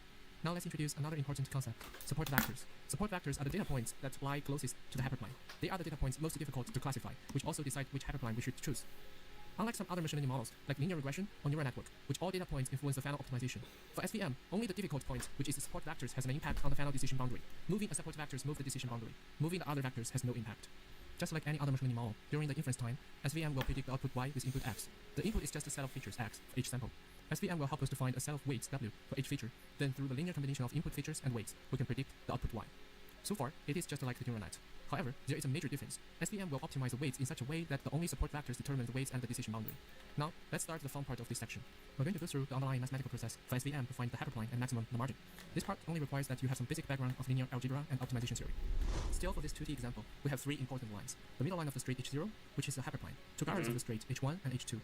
Now let's introduce another important concept, support vectors. Support vectors are the data points that lie closest to the hyperplane. They are the data points most difficult to classify, which also decide which hyperplane we should choose. Unlike some other machine learning models, like linear regression or neural network, which all data points influence the final optimization, for SVM, only the difficult point, which is the support vectors, has an impact on the final decision boundary. Moving a support vectors moves the decision boundary. Moving the other vectors has no impact. Just like any other machine learning model, during the inference time, SVM will predict the output y with input x. The input is just a set of features x for each sample. SVM will help us to find a set of weights w for each feature. Then through the linear combination of input features and weights, we can predict the output y. So far, it is just like the neural net. However, there is a major difference. SVM will optimize the weights in such a way that the only support vectors determine the weights and the decision boundary. Now, let's start the fun part of this section. We're going to go through the underlying mathematical process for SVM to find the hyperplane and maximum the margin. This part only requires that you have some basic background of linear algebra and optimization theory. Still, for this 2D example, we have three important lines. The middle line of the straight h0, which is the hyperplane, two guards of the straight h1 and h2.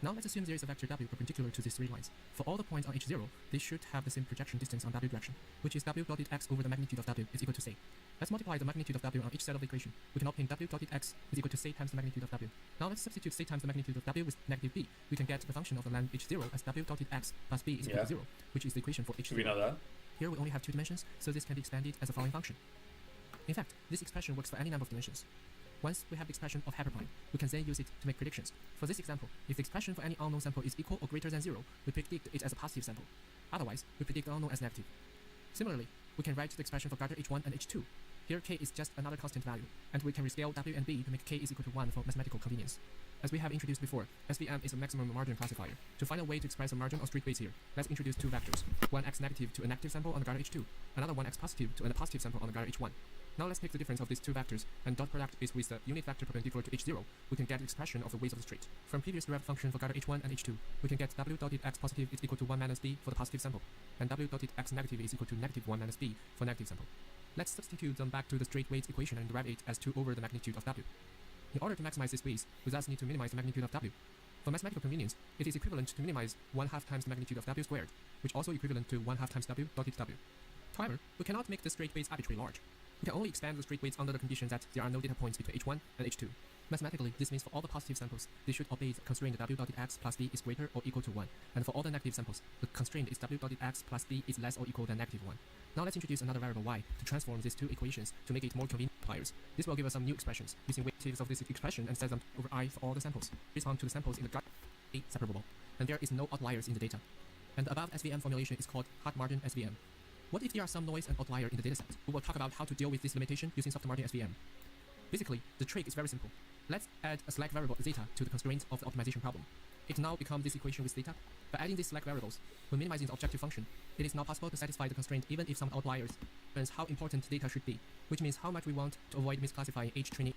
Now let's assume there is a vector w perpendicular to these three lines. For all the points on h0, they should have the same projection distance on w direction, which is w dotted x over the magnitude of w is equal to c. Let's multiply the magnitude of w on each side of the equation. We can obtain w dotted x is equal to c times the magnitude of w. Now let's substitute c times the magnitude of w with negative b. We can get the function of the length h0 as w dotted x plus b is equal to 0, which is the equation for h0. We know that. Here we only have two dimensions, so this can be expanded as the following function. In fact, this expression works for any number of dimensions. Once we have the expression of hyperplane, we can then use it to make predictions. For this example, if the expression for any unknown sample is equal or greater than 0, we predict it as a positive sample. Otherwise, we predict the unknown as negative. Similarly, we can write the expression for gather h1 and h2. Here k is just another constant value, and we can rescale w and b to make k is equal to 1 for mathematical convenience. As we have introduced before, SVM is a maximum margin classifier. To find a way to express the margin or street weights here, let's introduce two vectors. One x negative to a negative sample on the gather h2, another one x positive to a positive sample on the gather h1. Now let's take the difference of these two vectors, and dot product is with the unit vector perpendicular to h0. We can get the expression of the weights of the street. From previous derived function for gather h1 and h2, we can get w dotted x positive is equal to 1 minus b for the positive sample, and w dotted x negative is equal to negative 1 minus b for negative sample. Let's substitute them back to the straight weights equation and derive it as 2 over the magnitude of w. In order to maximize these weights, we thus need to minimize the magnitude of w. For mathematical convenience, it is equivalent to minimize 1/2 times the magnitude of w squared, which also equivalent to 1/2 times w dotted w. However, we cannot make the straight weights arbitrarily large. We can only expand the straight weights under the condition that there are no data points between h1 and h2. Mathematically, this means for all the positive samples, they should obey the constraint w dotted x plus b is greater or equal to 1, and for all the negative samples, the constraint is w dotted x plus b is less or equal than negative 1. Now let's introduce another variable y to transform these two equations to make it more convenient for multipliers. This will give us some new expressions, using weights of this expression and set them over I for all the samples. Respond to the samples in the gut a separable, and there is no outliers in the data. And the above SVM formulation is called hard margin SVM. What if there are some noise and outlier in the dataset? We will talk about how to deal with this limitation using soft margin SVM. Basically, the trick is very simple. Let's add a slack variable zeta to the constraints of the optimization problem. It now becomes this equation with zeta. By adding these slack variables, when minimizing the objective function, it is now possible to satisfy the constraint even if some outliers depends how important data should be, which means how much we want to avoid misclassifying each training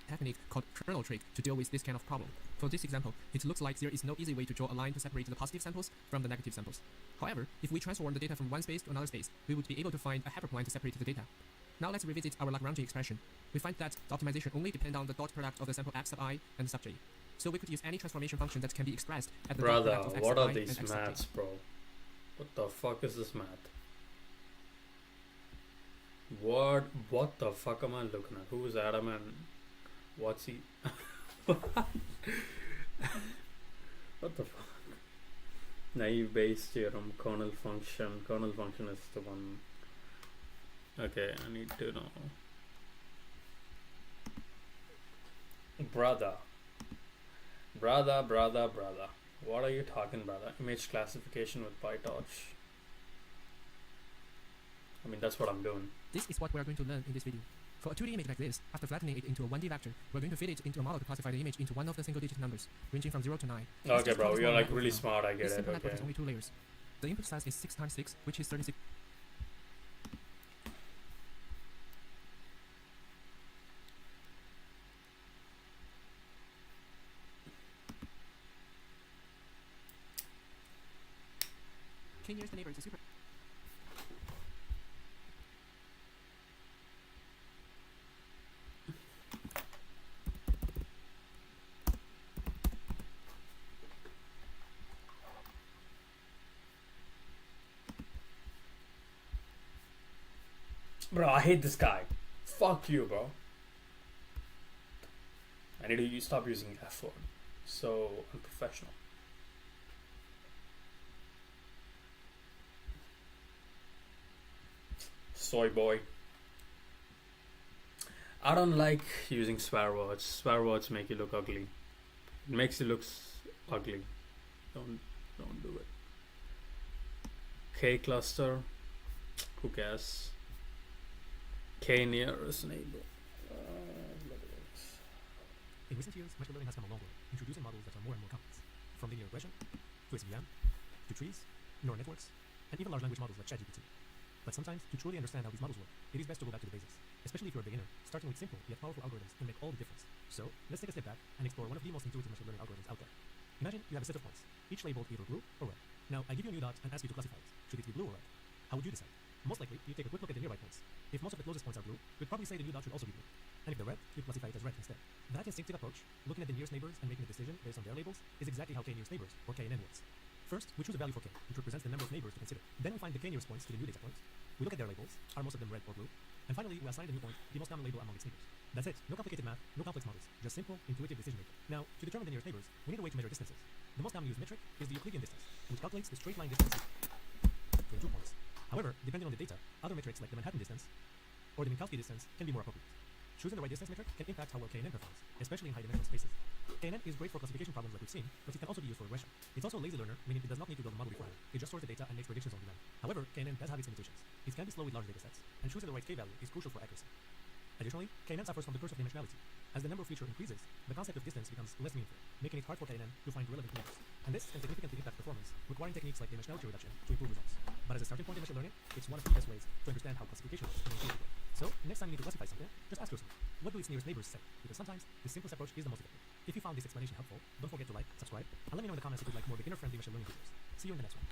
technique called kernel trick to deal with this kind of problem. For this example, it looks like there is no easy way to draw a line to separate the positive samples from the negative samples. However, if we transform the data from one space to another space, we would be able to find a hyperplane to separate the data. Now let's revisit our Lagrange expression. We find that the optimization only depends on the dot product of the sample x sub I and sub j. So we could use any transformation function that can be expressed at the dot product of x what sub are I these and x sub j. maths, bro? What the fuck is this math? What the fuck am I looking at? Who is Adam and what's he? What the fuck? Naive Bayes theorem, kernel function. Kernel function is the one. Okay, I need to know. Brother. What are you talking about? Image classification with PyTorch. I mean, that's what I'm doing. This is what we are going to learn in this video. For a 2D image like this, after flattening it into a 1D vector, we're going to fit it into a model to classify the image into one of the single-digit numbers, ranging from 0 to 9. Okay, bro, you're like really smart, I get this it, simple network okay. has only 2 layers. The input size is 6 times 6, which is 36. K-nearest the neighbor is a super... Bro, I hate this guy. Fuck you, bro. I need to stop using F word. So unprofessional. Soy boy. I don't like using swear words. Swear words make you look ugly. It makes you look ugly. Don't do it. K cluster. Who cares? K nearest neighbor. In recent years, machine learning has come a long way, introducing models that are more and more complex, from linear regression to SVM to trees, neural networks, and even large language models like ChatGPT. But sometimes, to truly understand how these models work, it is best to go back to the basics, especially if you're a beginner. Starting with simple yet powerful algorithms can make all the difference. So, let's take a step back and explore one of the most intuitive machine learning algorithms out there. Imagine you have a set of points, each labeled either blue or red. Now, I give you a new dot and ask you to classify it. Should it be blue or red? How would you decide? Most likely, you take a quick look at the nearby points. If most of the closest points are blue, you'd probably say the new dot should also be blue. And if they're red, you'd classify it as red instead. That instinctive approach, looking at the nearest neighbors and making a decision based on their labels, is exactly how k-nearest neighbors, or KNN, works. First, we choose a value for k, which represents the number of neighbors to consider. Then we find the k-nearest points to the new data points. We look at their labels, are most of them red or blue? And finally, we assign the new point the most common label among its neighbors. That's it. No complicated math, no complex models, just simple, intuitive decision making. Now, to determine the nearest neighbors, we need a way to measure distances. The most commonly used metric is the Euclidean distance, which calculates the straight line distance between 2 points. However, depending on the data, other metrics like the Manhattan distance or the Minkowski distance can be more appropriate. Choosing the right distance metric can impact how well KNN performs, especially in high-dimensional spaces. KNN is great for classification problems like we've seen, but it can also be used for regression. It's also a lazy learner, meaning it does not need to build a model beforehand. It just stores the data and makes predictions on demand. However, KNN does have its limitations. It can be slow with large datasets, and choosing the right k-value is crucial for accuracy. Additionally, KNN suffers from the curse of dimensionality. As the number of features increases, the concept of distance becomes less meaningful, making it hard for KNN to find relevant neighbors. And this can significantly impact performance, requiring techniques like dimensionality reduction to improve results. But as a starting point in machine learning, it's one of the best ways to understand how classification works in a intuitive way. So, next time you need to classify something, just ask yourself, what do its nearest neighbors say? Because sometimes, the simplest approach is the most effective. If you found this explanation helpful, don't forget to like, subscribe, and let me know in the comments if you'd like more beginner-friendly machine learning videos. See you in the next one.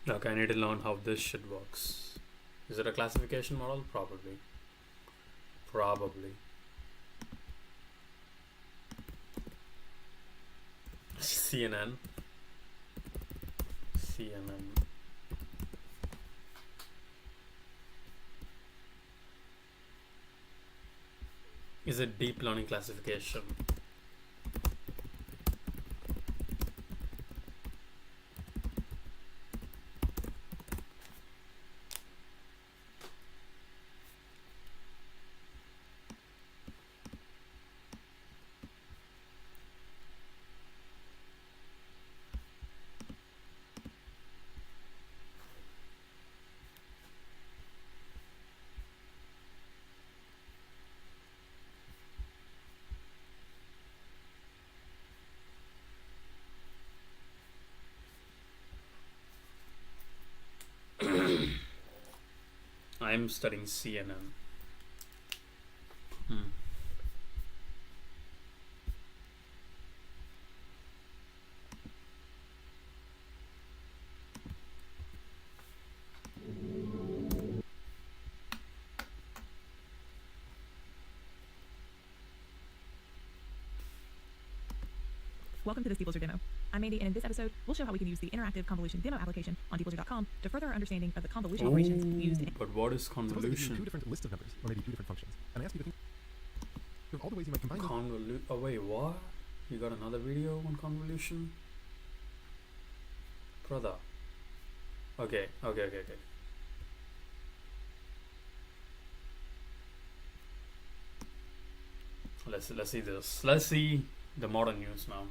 Okay, I need to learn how this shit works. Is it a classification model? Probably. CNN. Is it deep learning classification? I'm studying CNN. Hmm. Welcome to this Deepleser demo. I'm Mandy, and in this episode, we'll show how we can use the interactive convolution demo application on deepleser.com to further our understanding of the convolution operations used in. But what is Suppose I give you convolution? two different lists of numbers, or maybe two different functions, and I ask you to think of all the ways you might combine them. Oh wait, what? You got another video on convolution? Brother. Okay. Let's see this. Let's see the modern news now.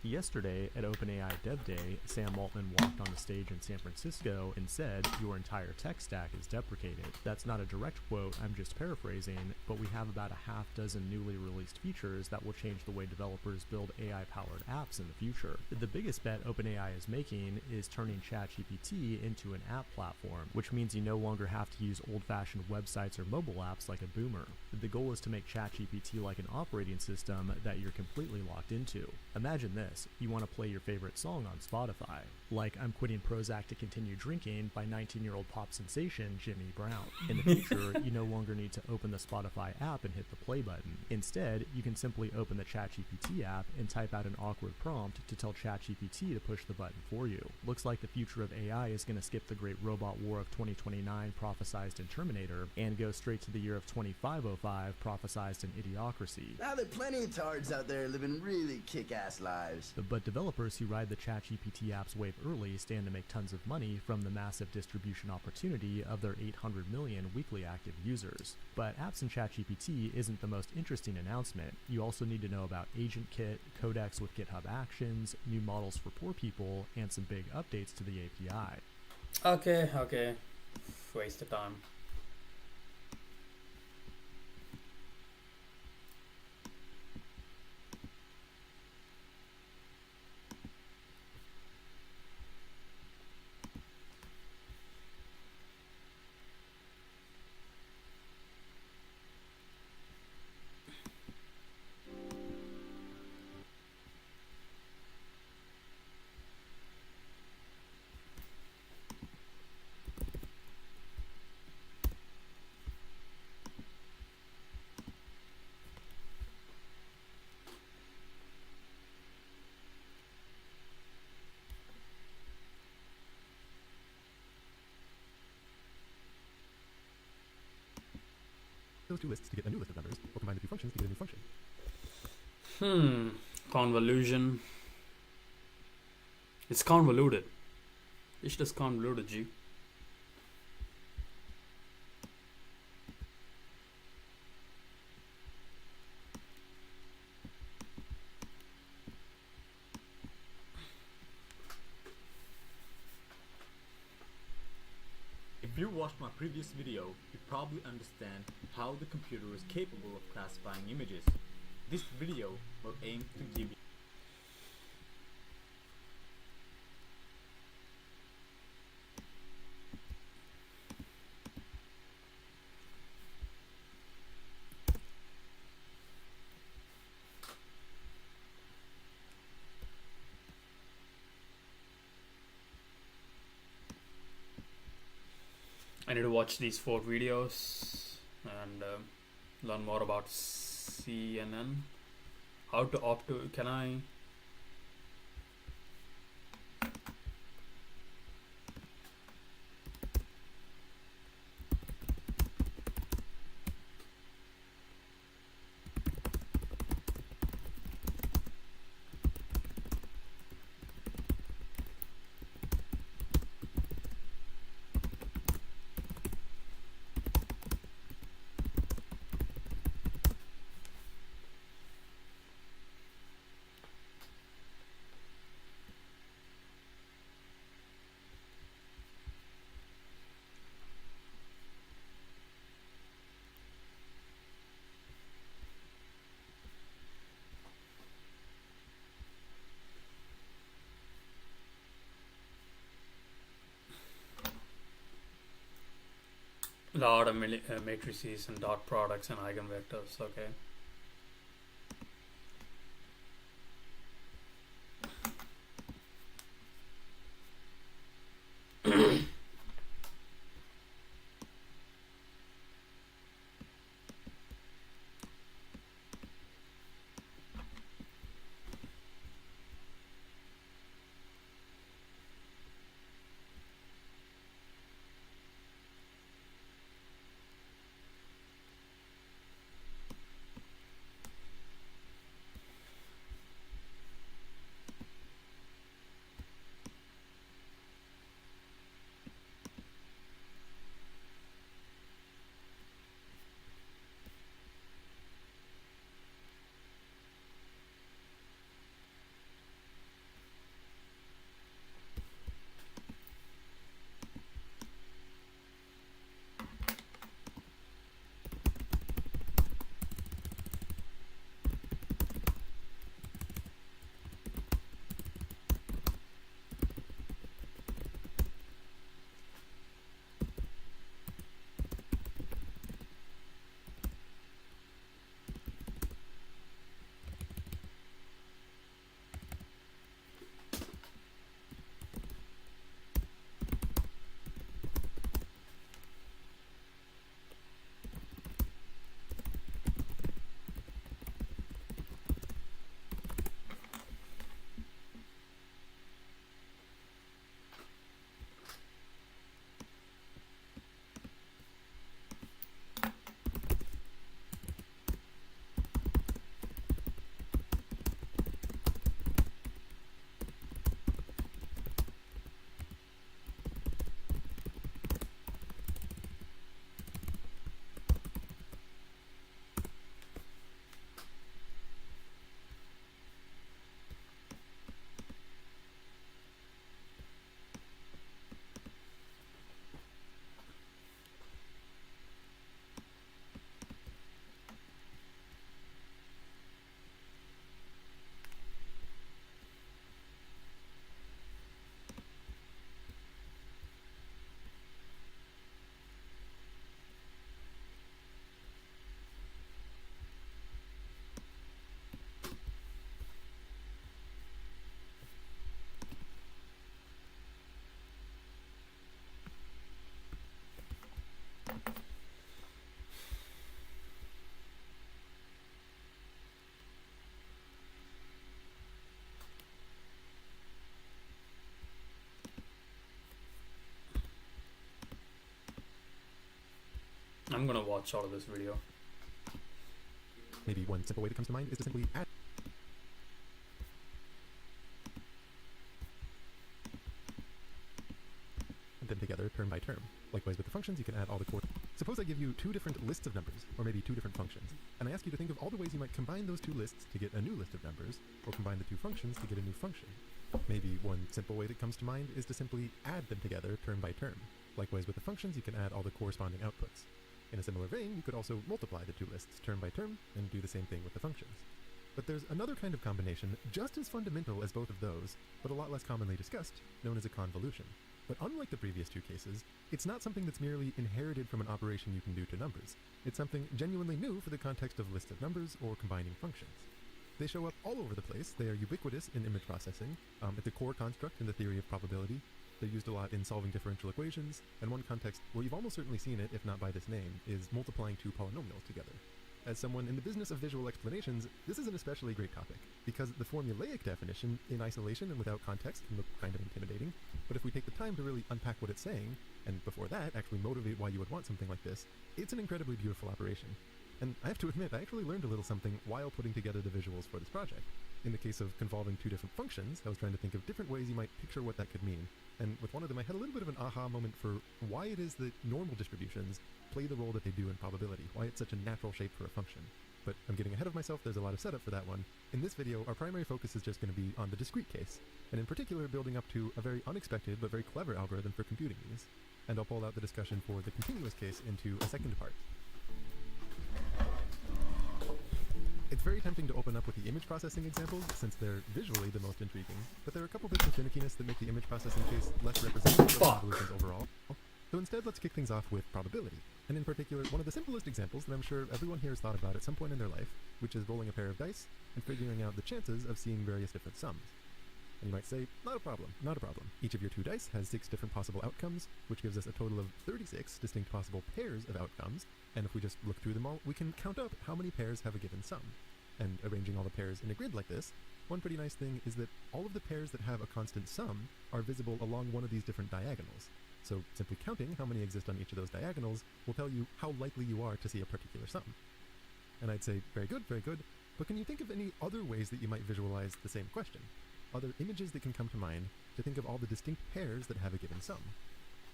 Yesterday at OpenAI Dev Day, Sam Altman walked on the stage in San Francisco and said, "Your entire tech stack is deprecated." That's not a direct quote, I'm just paraphrasing, but we have about a half dozen newly released features that will change the way developers build AI-powered apps in the future. The biggest bet OpenAI is making is turning ChatGPT into an app platform, which means you no longer have to use old-fashioned websites or mobile apps like a boomer. The goal is to make ChatGPT like an operating system that you're completely locked into. Imagine this. You want to play your favorite song on Spotify, like I'm Quitting Prozac to Continue Drinking by 19-year-old pop sensation Jimmy Brown. In the future, you no longer need to open the Spotify app and hit the play button. Instead, you can simply open the ChatGPT app and type out an awkward prompt to tell ChatGPT to push the button for you. Looks like the future of AI is going to skip the great robot war of 2029 prophesized in Terminator and go straight to the year of 2505 prophesized in Idiocracy. Now there are plenty of tards out there living really kick-ass lives. But developers who ride the ChatGPT app's wave early stand to make tons of money from the massive distribution opportunity of their 800 million weekly active users. But apps in ChatGPT isn't the most interesting announcement. You also need to know about AgentKit, Codex with GitHub Actions, new models for poor people, and some big updates to the API. Okay. Waste of time. Those two lists to get a new list of numbers, or combine the two functions to get a new function. Convolution. It's convoluted. It's just convoluted, G. If you watched my previous video, you probably understand how the computer is capable of classifying images. This video will aim to give you I need to watch these 4 videos and learn more about CNN. How to opt to, can I? lot of matrices and dot products and eigenvectors. Okay. I'm gonna watch all of this video. Maybe one simple way that comes to mind is to simply add them together term by term. Likewise with the functions, you can add all the core. Suppose I give you two different lists of numbers, or maybe two different functions, and I ask you to think of all the ways you might combine those two lists to get a new list of numbers, or combine the two functions to get a new function. Maybe one simple way that comes to mind is to simply add them together term by term. Likewise with the functions, you can add all the corresponding outputs. In a similar vein, you could also multiply the two lists term by term and do the same thing with the functions. But there's another kind of combination just as fundamental as both of those, but a lot less commonly discussed, known as a convolution. But unlike the previous two cases, it's not something that's merely inherited from an operation you can do to numbers. It's something genuinely new for the context of lists of numbers or combining functions. They show up all over the place. They are ubiquitous in image processing. It's a core construct in the theory of probability. They're used a lot in solving differential equations, and one context where you've almost certainly seen it, if not by this name, is multiplying two polynomials together. As someone in the business of visual explanations, this is an especially great topic, because the formulaic definition, in isolation and without context, can look kind of intimidating, but if we take the time to really unpack what it's saying, and before that, actually motivate why you would want something like this, it's an incredibly beautiful operation. And I have to admit, I actually learned a little something while putting together the visuals for this project. In the case of convolving two different functions, I was trying to think of different ways you might picture what that could mean. And with one of them, I had a little bit of an aha moment for why it is that normal distributions play the role that they do in probability, why it's such a natural shape for a function. But I'm getting ahead of myself, there's a lot of setup for that one. In this video, our primary focus is just going to be on the discrete case, and in particular building up to a very unexpected but very clever algorithm for computing these. And I'll pull out the discussion for the continuous case into a second part. It's very tempting to open up with the image processing examples, since they're visually the most intriguing, but there are a couple bits of finickiness that make the image processing case less representative of convolutions overall. So instead, let's kick things off with probability. And in particular, one of the simplest examples that I'm sure everyone here has thought about at some point in their life, which is rolling a pair of dice and figuring out the chances of seeing various different sums. And you might say, not a problem, not a problem. Each of your 2 dice has 6 different possible outcomes, which gives us a total of 36 distinct possible pairs of outcomes. And if we just look through them all, we can count up how many pairs have a given sum. And arranging all the pairs in a grid like this, one pretty nice thing is that all of the pairs that have a constant sum are visible along one of these different diagonals. So simply counting how many exist on each of those diagonals will tell you how likely you are to see a particular sum. And I'd say, very good, but can you think of any other ways that you might visualize the same question? Other images that can come to mind to think of all the distinct pairs that have a given sum?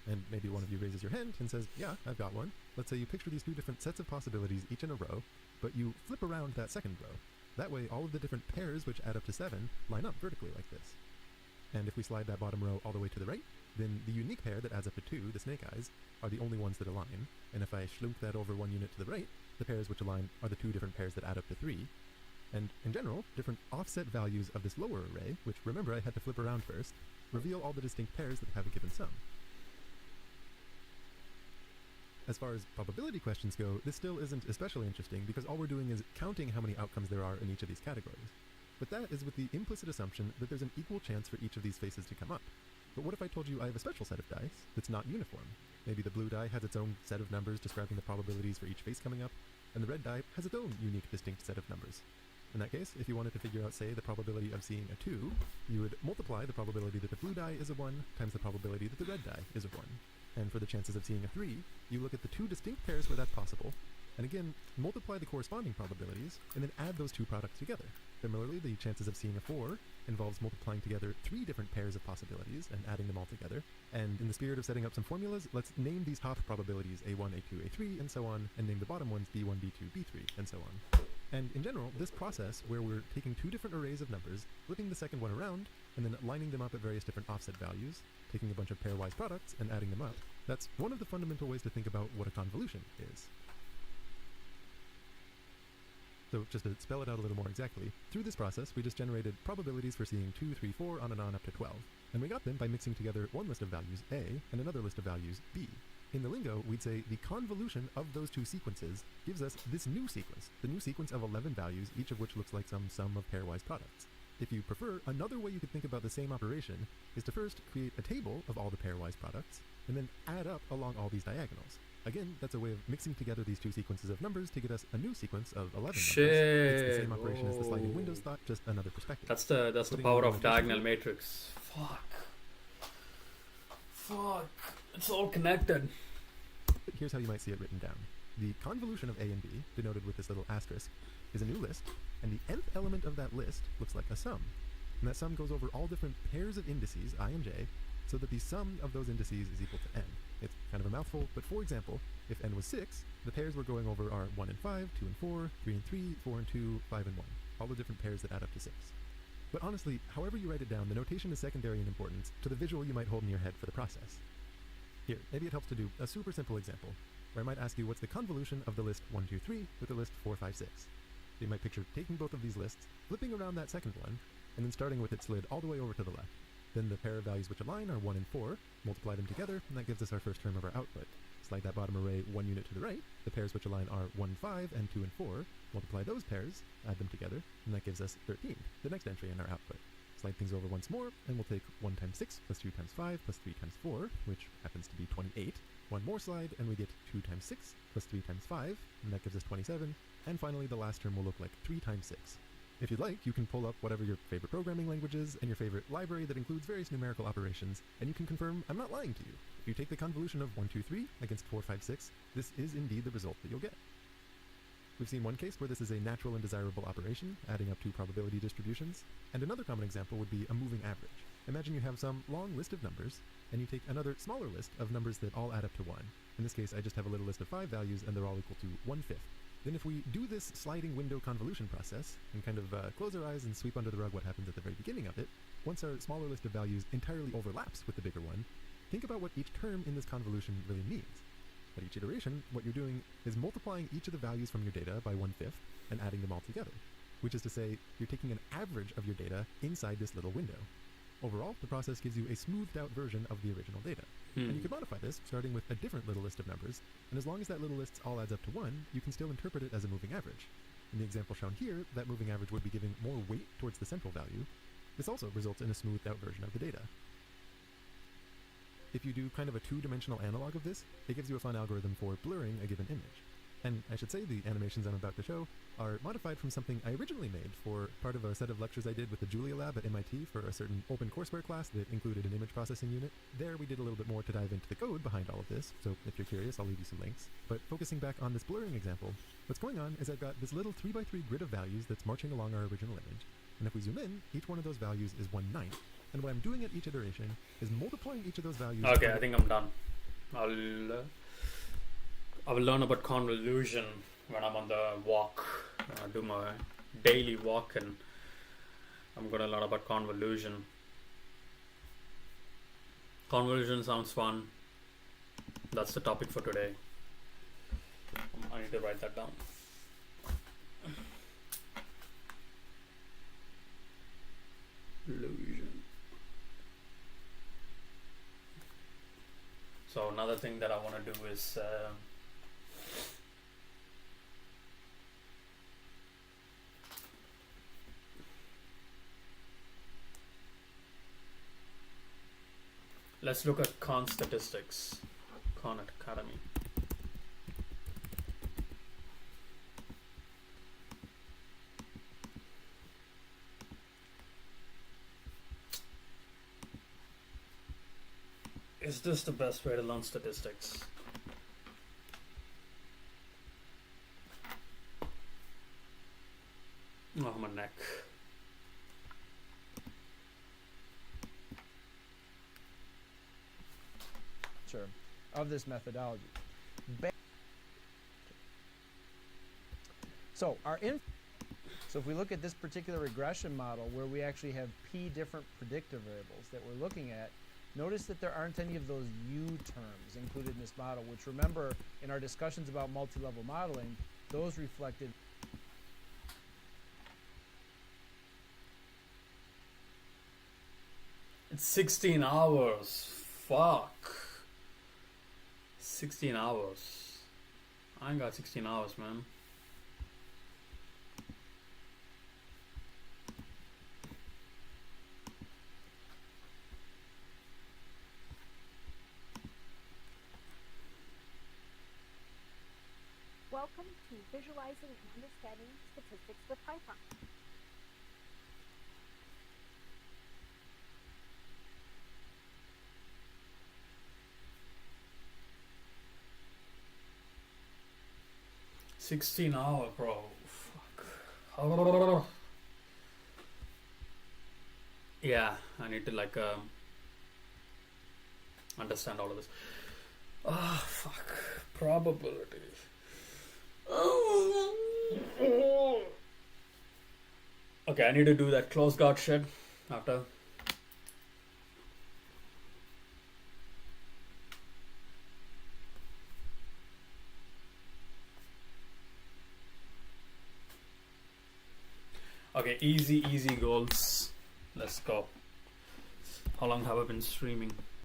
And maybe one of you raises your hand and says, yeah, I've got one. Let's say you picture these 2 different sets of possibilities, each in a row, but you flip around that second row. That way, all of the different pairs which add up to 7 line up vertically like this. And if we slide that bottom row all the way to the right, then the unique pair that adds up to 2, the snake eyes, are the only ones that align. And if I schlunk that over 1 unit to the right, the pairs which align are the 2 different pairs that add up to 3. And in general, different offset values of this lower array, which remember I had to flip around first, reveal all the distinct pairs that have a given sum. As far as probability questions go, this still isn't especially interesting because all we're doing is counting how many outcomes there are in each of these categories. But that is with the implicit assumption that there's an equal chance for each of these faces to come up. But what if I told you I have a special set of dice that's not uniform? Maybe the blue die has its own set of numbers describing the probabilities for each face coming up, and the red die has its own unique distinct set of numbers. In that case, if you wanted to figure out, say, the probability of seeing a 2, you would multiply the probability that the blue die is a 1 times the probability that the red die is a 1. And for the chances of seeing a 3, you look at the 2 distinct pairs where that's possible, and again, multiply the corresponding probabilities, and then add those 2 products together. Similarly, the chances of seeing a 4 involves multiplying together 3 different pairs of possibilities and adding them all together. And in the spirit of setting up some formulas, let's name these top probabilities A1, A2, A3, and so on, and name the bottom ones B1, B2, B3, and so on. And in general, this process, where we're taking 2 different arrays of numbers, flipping the second one around, and then lining them up at various different offset values, taking a bunch of pairwise products and adding them up, that's one of the fundamental ways to think about what a convolution is. So just to spell it out a little more exactly, through this process we just generated probabilities for seeing 2, 3, 4 on and on up to 12. And we got them by mixing together one list of values A and another list of values B. In the lingo, we'd say the convolution of those 2 sequences gives us this new sequence, the new sequence of 11 values, each of which looks like some sum of pairwise products. If you prefer, another way you could think about the same operation is to first create a table of all the pairwise products, and then add up along all these diagonals. Again, that's a way of mixing together these 2 sequences of numbers to get us a new sequence of 11 numbers. It's the same operation as the sliding windows thought, just another perspective. That's the power of diagonal matrix. Fuck. It's all connected. Here's how you might see it written down. The convolution of A and B, denoted with this little asterisk, is a new list, and the nth element of that list looks like a sum. And that sum goes over all different pairs of indices, I and j, so that the sum of those indices is equal to n. It's kind of a mouthful, but for example, if n was 6, the pairs we're going over are 1 and 5, 2 and 4, 3 and 3, 4 and 2, 5 and 1. All the different pairs that add up to 6. But honestly, however you write it down, the notation is secondary in importance to the visual you might hold in your head for the process. Here, maybe it helps to do a super simple example, where I might ask you what's the convolution of the list 1, 2, 3 with the list 4, 5, 6. You might picture taking both of these lists, flipping around that second one, and then starting with it slid all the way over to the left. Then the pair of values which align are 1 and 4, multiply them together, and that gives us our first term of our output. Slide that bottom array 1 unit to the right, the pairs which align are 1, 5, and 2 and 4, multiply those pairs, add them together, and that gives us 13, the next entry in our output. Slide things over once more, and we'll take 1 times 6 plus 2 times 5 plus 3 times 4, which happens to be 28. One more slide, and we get 2 times 6 plus 3 times 5, and that gives us 27. And finally, the last term will look like 3 times 6. If you'd like, you can pull up whatever your favorite programming language is and your favorite library that includes various numerical operations, and you can confirm I'm not lying to you. If you take the convolution of 1, 2, 3 against 4, 5, 6, this is indeed the result that you'll get. We've seen one case where this is a natural and desirable operation, adding up 2 probability distributions, and another common example would be a moving average. Imagine you have some long list of numbers, and you take another smaller list of numbers that all add up to 1. In this case, I just have a little list of 5 values, and they're all equal to 1/5. Then if we do this sliding window convolution process, and kind of close our eyes and sweep under the rug what happens at the very beginning of it, once our smaller list of values entirely overlaps with the bigger one, think about what each term in this convolution really means. At each iteration, what you're doing is multiplying each of the values from your data by 1/5 and adding them all together, which is to say, you're taking an average of your data inside this little window. Overall, the process gives you a smoothed out version of the original data. And you can modify this starting with a different little list of numbers, and as long as that little list all adds up to 1, you can still interpret it as a moving average. In the example shown here, that moving average would be giving more weight towards the central value. This also results in a smoothed out version of the data. If you do kind of a two-dimensional analog of this, it gives you a fun algorithm for blurring a given image. And I should say the animations I'm about to show are modified from something I originally made for part of a set of lectures I did with the Julia Lab at MIT for a certain open courseware class that included an image processing unit. There we did a little bit more to dive into the code behind all of this, so if you're curious I'll leave you some links. But focusing back on this blurring example, what's going on is I've got this little 3x3 grid of values that's marching along our original image, and if we zoom in, each one of those values is 1/9, and what I'm doing at each iteration is multiplying each of those values. Okay, I think I'm done. I will learn about convolution when I'm on the walk. I do my daily walk, and I'm gonna learn about convolution. Convolution sounds fun. That's the topic for today. I need to write that down. Convolution. So another thing that I want to do is let's look at Khan statistics, Khan Academy. Is this the best way to learn statistics? Oh, my neck. Of this methodology. So if we look at this particular regression model where we actually have p different predictor variables that we're looking at, notice that there aren't any of those U terms included in this model, which, remember, in our discussions about multi-level modeling, those reflected. It's 16 hours. Fuck. 16 hours. I ain't got 16 hours, man. Welcome to Visualizing and Understanding Statistics with Python. $16 bro. Fuck. Yeah, I need to like understand all of this. Ah, fuck. Probability. Okay, I need to do that close guard shit after. Okay, easy goals. Let's go. How long have I been streaming?